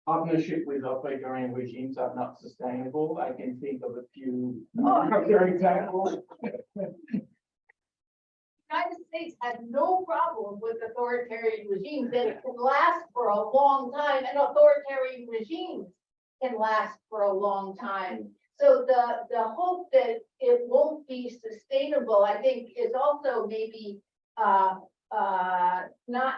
partnership with authoritarian regimes are not sustainable. I can think of a few examples.
United States has no problem with authoritarian regimes, that it can last for a long time, and authoritarian regimes can last for a long time. So the hope that it won't be sustainable, I think, is also maybe not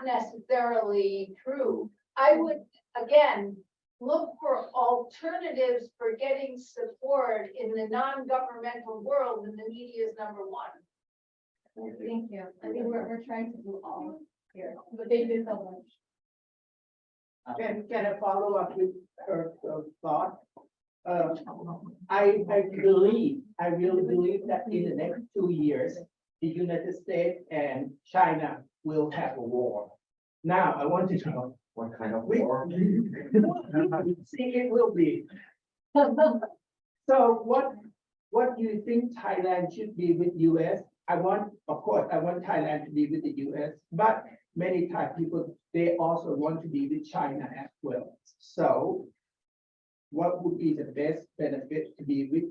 necessarily true. I would, again, look for alternatives for getting support in the non-governmental world, and the media is number one.
Thank you. I think we're trying to do all here, but they do so much.
Can I follow up with her thought? I really believe that in the next 2 years, the United States and China will have a war. Now, I want to know.
What kind of war?
See, it will be. So what do you think Thailand should be with US? Of course, I want Thailand to be with the US, but many Thai people, they also want to be with China as well. So what would be the best benefit to be with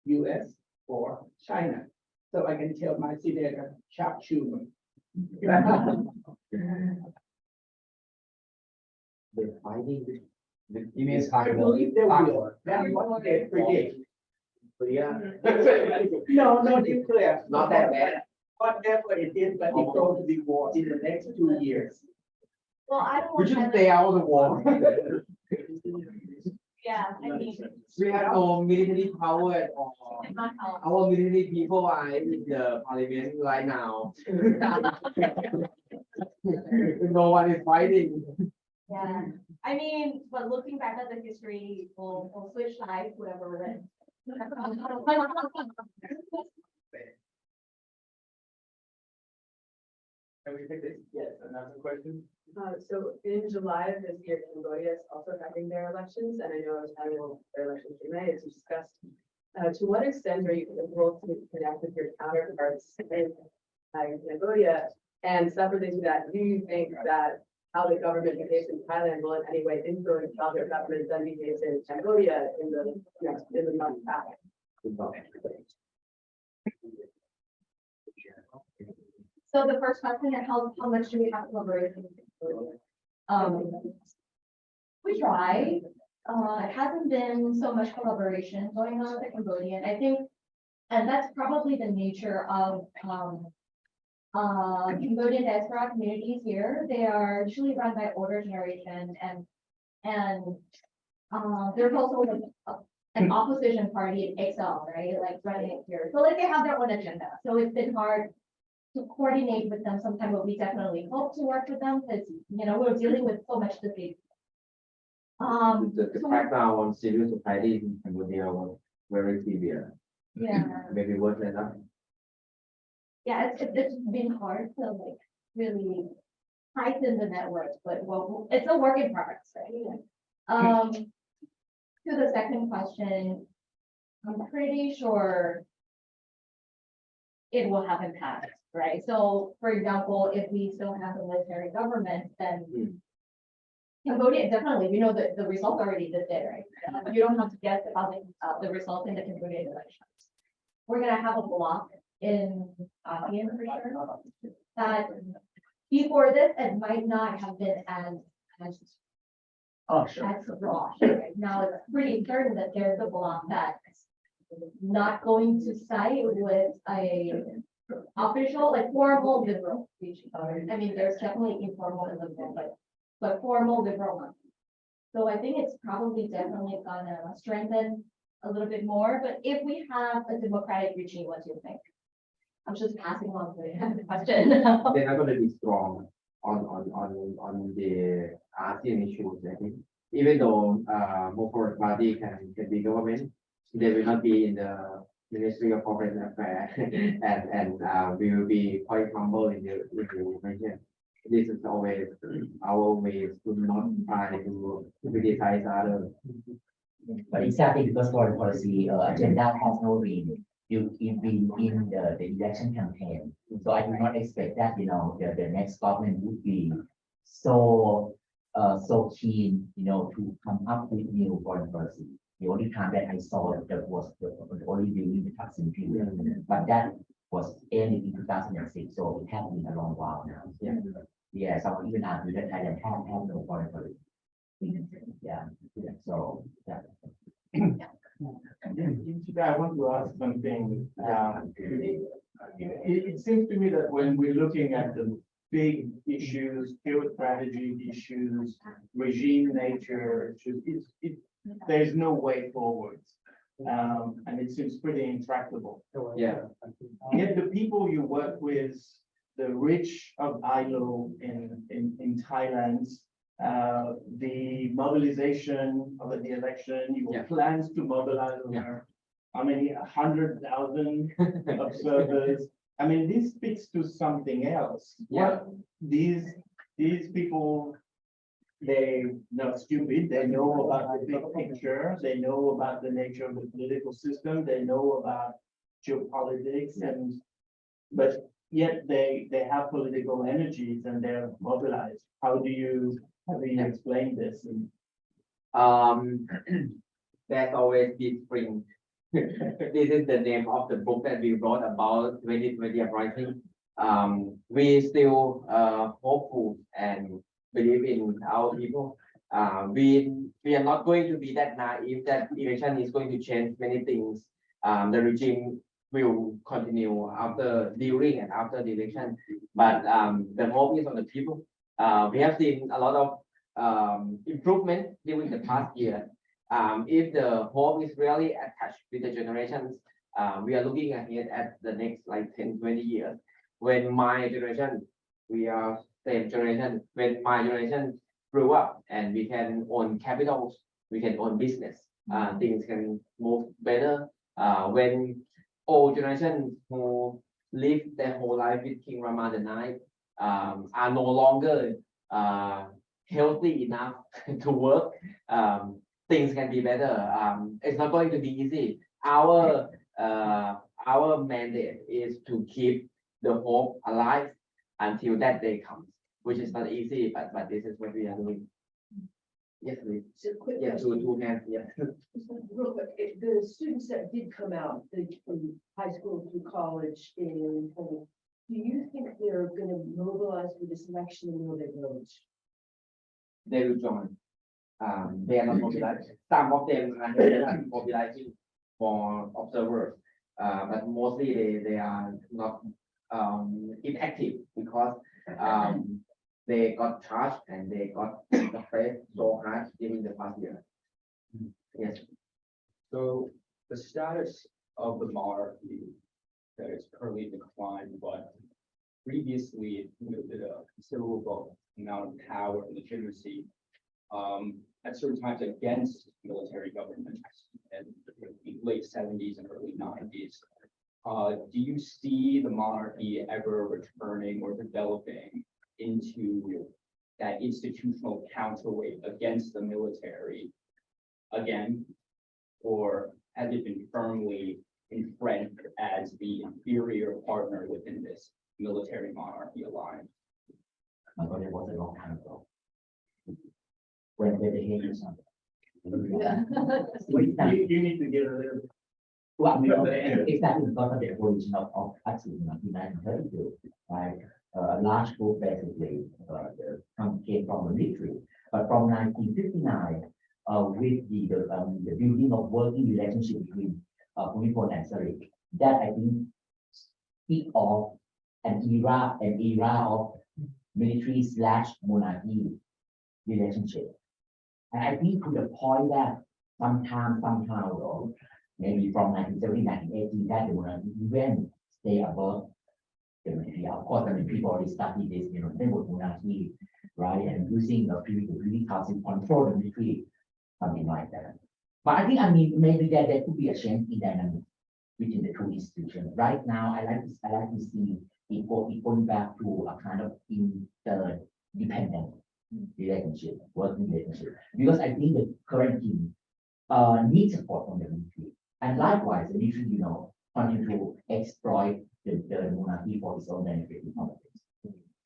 US or China? So I can tell my senator, Chuck Schumer.
They're fighting with.
You mean
I believe they will. That's what they predict. No, no nuclear.
Not that bad.
Whatever it is, but it's going to be war in the next 2 years.
Well, I don't
We
want
should
to,
stay out of the war.
yeah, I mean,
We have no military power at all.
it's not how.
Our military people are in the parliament right now. No one is fighting.
Yeah, I mean, but looking back at the history, we'll switch sides, whoever wins.
Can we take this? Yes, another question?
So in July of this year, Cambodia is also having their elections, and I know it's having their elections in May, as you discussed. To what extent are you able to connect with your counterparts in Cambodia? And separately to that, do you think that how the government behaves in Thailand will in any way influence how their government then behaves in Cambodia in the months after?
So the first question is how much do we have collaboration? We try. It hasn't been so much collaboration going on with the Cambodian, I think, and that's probably the nature of Cambodian diaspora communities here. They are usually run by older generation, and there's also an opposition party in exile, right? Like running it here. So like they have their own agenda. So it's been hard to coordinate with them sometime, but we definitely hope to work with them because, you know, we're dealing with so much the same.
The crackdown on civil society in Cambodia was very severe.
Yeah,
Maybe worse than that.
yeah, it's been hard to like really tighten the network, but well, it's a work in progress, right? To the second question, I'm pretty sure it will have impact, right? So, for example, if we still have a military government, then Cambodia, definitely, we know that the results already this day, right? You don't have to guess about the result in the Cambodian elections. We're gonna have a block in ASEAN for sure. That before this, it might not have been as raw. Right? Now it's pretty certain that there's a block that's not going to side with a official, like formal liberal speech. I mean, there's definitely informal and liberal, but formal liberal one. So I think it's probably definitely gonna strengthen a little bit more, but if we have a democratic regime, what do you think? I'm just passing on the question.
They're not going to be strong on the ASEAN issues, I think. Even though more party can be government, they will not be in the Ministry of Foreign Affairs and we will be quite humble in the region. this is always our way to not try to criticize others.
But exactly because foreign policy agenda has no been in the election campaign. So I do not expect that, the next government would be so keen, to come up with new foreign policy. The only time that I saw that was only during the Thaksin period, but that was ended in 2006, so it has been a long while now. Yeah, so even argue that Thailand have no foreign policy. Yeah, so, yeah.
I want to ask something. It seems to me that when we're looking at the big issues, geostrategy issues, regime nature issues, there's no way forward. And it seems pretty intractable.
Yeah.
Yet the people you work with, the rich of ILO in Thailand, the mobilization of the election, your plans to mobilize over how many 100,000 observers. I mean, this speaks to something else.
Yeah.
These people, they're not stupid. They know about the big picture. They know about the nature of the political system. They know about geopolitics, but yet they have political energies and they're mobilized. How do you explain this?
There's always this spring. This is the name of the book that we wrote about 2020 uprising. We still hopeful and believe in our people. We are not going to be that naive that election is going to change many things. The regime will continue during and after the election, but the hope is on the people. We have seen a lot of improvement during the past year. If the hope is really attached with the generations, we are looking ahead at the next like 10-20 years. When my generation, we are same generation, when my generation grew up and we can own capitals, we can own business, things can move better. When old generation who live their whole life with King Rama IX are no longer healthy enough to work, things can be better. It's not going to be easy. Our mandate is to keep the hope alive until that day comes, which is not easy, but this is what we are doing. Yes, please.
So quick
Yeah,
question.
two hands, yeah.
Real quick, the students that did come out, from high school through college in, do you think they're gonna mobilize for this election and will they vote?
They will join. They are not mobilized. Some of them are mobilizing for observers, but mostly they are not inactive because they got charged and they got suppressed so hard during the past year. Yes.
So the status of the monarchy that is currently declined, but previously it wielded a considerable amount of power and legitimacy at certain times against military governments and the late 70s and early 90s. Do you see the monarchy ever returning or developing into that institutional counterweight against the military again, or has it been firmly entrenched as the inferior partner within this military monarchy alliance?
But it was a long time ago. When they hated something.
You need to give a little.
Well, exactly because of the evolution of Thaksin in 1932, right? A large group basically came from the military, but from 1959, with the building of working relationship between Bhumibol and Sarit, that I think kicked off an era of military/monarchy relationship. And I think to the point that somehow though, maybe from 1970, 1980, that the monarchy even stay above the military. Of course, I mean, people already studied this, they were monarchy, right? And using the privy council control the military, something like that. But I think, maybe there could be a change in dynamic between the two institutions. Right now, I like to see it goes back to a kind of interdependent relationship, working relationship. Because I think the current team needs support from the military. And likewise, the military, continue to exploit the monarchy for its own benefit in politics.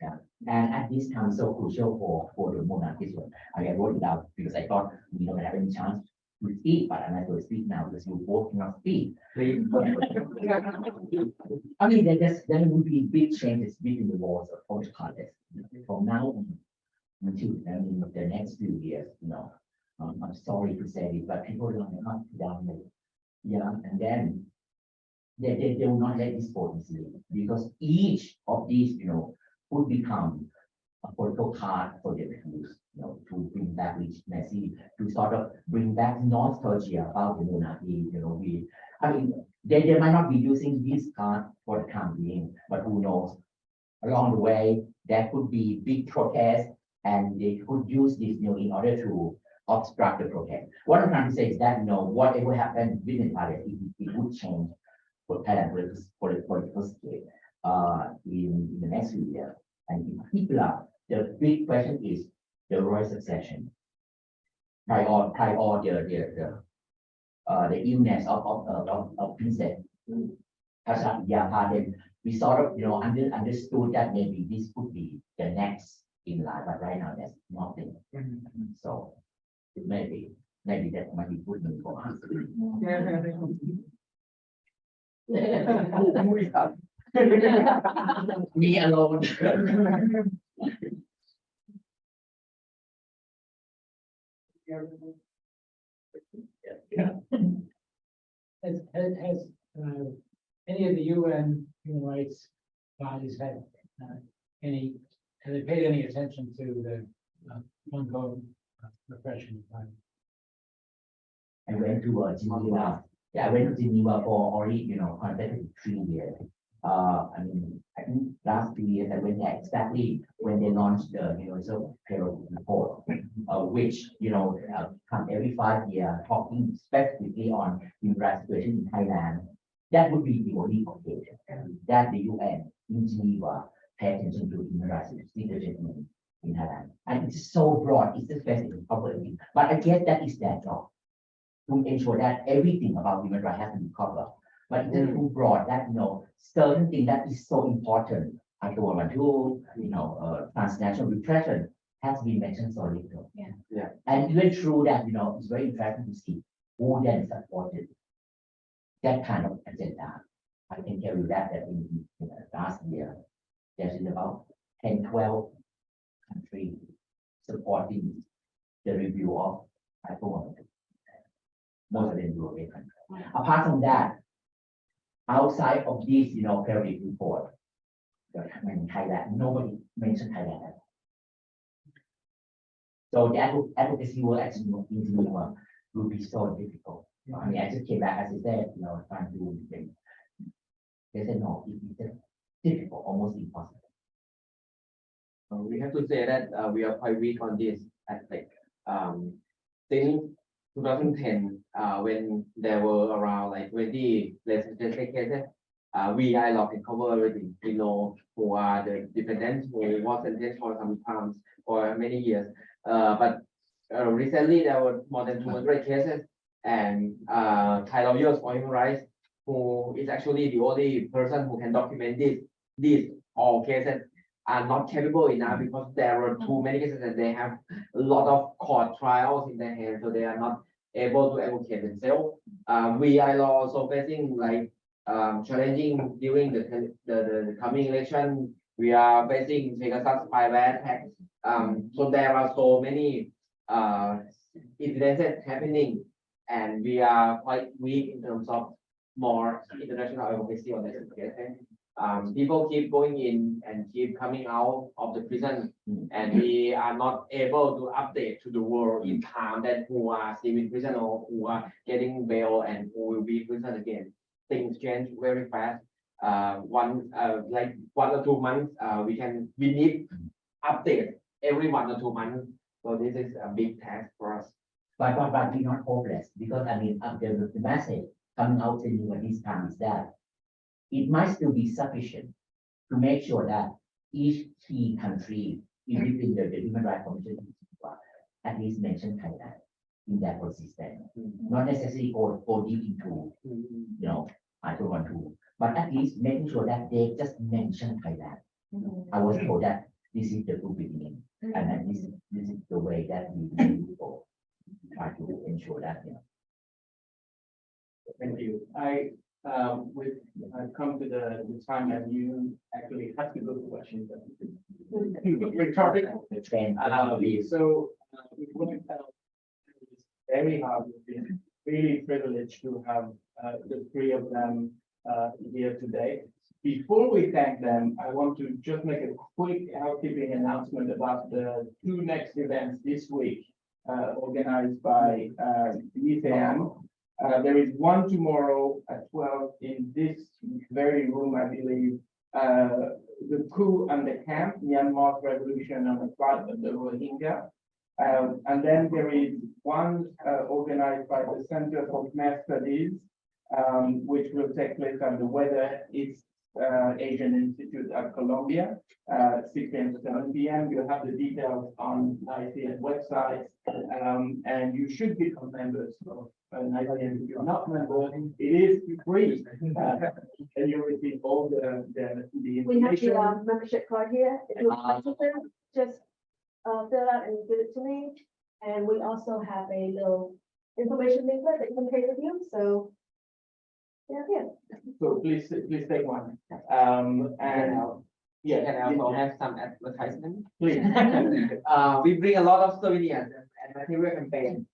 Yeah. And at this time, so crucial for the monarchy. I wrote it out because I thought we don't have any chance to speak, but I'm not going to speak now because you both cannot speak. Please. I mean, there will be big changes between the walls of the context from now on until the next few years. I'm sorry to say it, but people are not down there. Yeah, and then they will not let this go easily because each of these, would become a political card for them to use, to bring back legitimacy, to sort of bring back nostalgia about the monarchy. They might not be using this card for the time being, but who knows? Along the way, there could be big protests, and they could use this, in order to obstruct the protest. What I'm trying to say is that, whatever happened within Thailand, it would change for Thailand political scale in the next few years. And in particular, the big question is the royal succession. Prior the illness of Princess Pasha, then we sort of, understood that maybe this could be the next in line, but right now there's nothing. So maybe that might be good news for us. Me alone.
Has any of the UN human rights bodies had have they paid any attention to the ongoing repression of time?
I went to Geneva. Yeah, I went to Geneva for already, consecutive 3 years. I think last 2 years I went there exactly when they launched the Universal Periodic Report, which come every 5 years, talking specifically on human rights situation in Thailand. That would be the only occasion that the UN in Geneva pay attention to human rights situation in Thailand. And it's so broad, it's just basically public. But I guess that is their job to ensure that everything about human rights has to be covered. But it's too broad that certain thing that is so important, like the World War II, transnational repression has been mentioned so little.
Yeah.
And even through that, it's very interesting to see who then supported that kind of agenda. I can tell you that in last year, there's about 10, 12 countries supporting the review of World. Most of them European countries. Apart from that, outside of this, periodic report, in Thailand, nobody mentioned Thailand. So the advocacy work actually in Geneva will be so difficult. I just came back, as I said, trying to do things. They said no, it's difficult, almost impossible.
We have to say that we are quite weak on this aspect. Since 2010, when there were around like 20 legislative cases, we ILO can cover everything. We know who are the defendants who was sentenced for some times for many years. But recently there were more than 200 cases, and Thai lawyers for human rights, who is actually the only person who can document these all cases, are not capable enough because there were too many cases and they have a lot of court trials in their hands, so they are not able to advocate themselves. We are also facing like challenging during the coming election. We are facing Pegasus spyware attacks. So there are so many incidences happening, and we are quite weak in terms of more international advocacy on this case. People keep going in and keep coming out of the prison, and we are not able to update to the world in time that who are still in prison or who are getting bail and who will be in prison again. Things change very fast. Like 1 or 2 months, we need update every 1 or 2 months. So this is a big task for us.
But we're not hopeless, because the message coming out in this time is that it might still be sufficient to make sure that each key country within the Human Rights Commission at least mention Thailand in their policy statement. Not necessarily go deep into, I don't want to, but at least making sure that they just mention Thailand. I was told that this is the good beginning, and that this is the way that we will try to ensure that,
Thank you. I've come to the time that you actually have to go to Washington. Rhetorical.
the trend.
So, we want to tell it's very hard, we've been really privileged to have, the three of them, here today. Before we thank them, I want to just make a quick housekeeping announcement about the two next events this week, organized by, UTM. There is one tomorrow at 12 in this very room, I believe. The coup and the camp, Myanmar's revolution and the plight of the Rohingya. And then there is one organized by the Center for Khmer Studies, which will take place at the Weather East Asian Institute at Columbia, 6 p.m. to 7 p.m. You have the details on ICN website, and you should become members of ICN. If you're not members, it is free, and you receive all the
We have
information.
the membership card here. If you would like to just fill out and give it to me. And we also have a little information leaflet that you can take with you, so. Yeah.
So please take one. And yeah,
And also have some advertisement.
please.
We bring a lot of souvenirs and material campaign.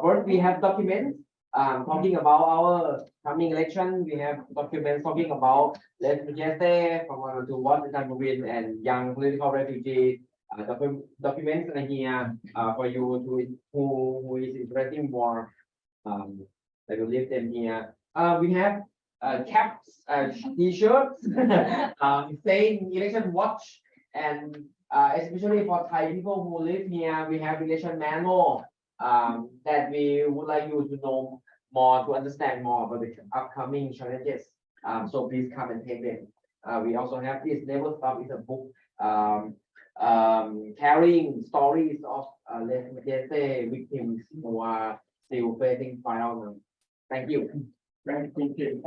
First, we have documents talking about our coming election. We have documents talking about legitimize from to what is Marine and young political refugees. Documents are here for you to who is interested more. I will leave them here. We have caps, t-shirts, saying election watch, and especially for Thai people who live here, we have election manual that we would like you to know more, to understand more about the upcoming challenges. So please come and take them. We also have this Never Stop is a book carrying stories of victims who are still facing trial. Thank you.
Thank you.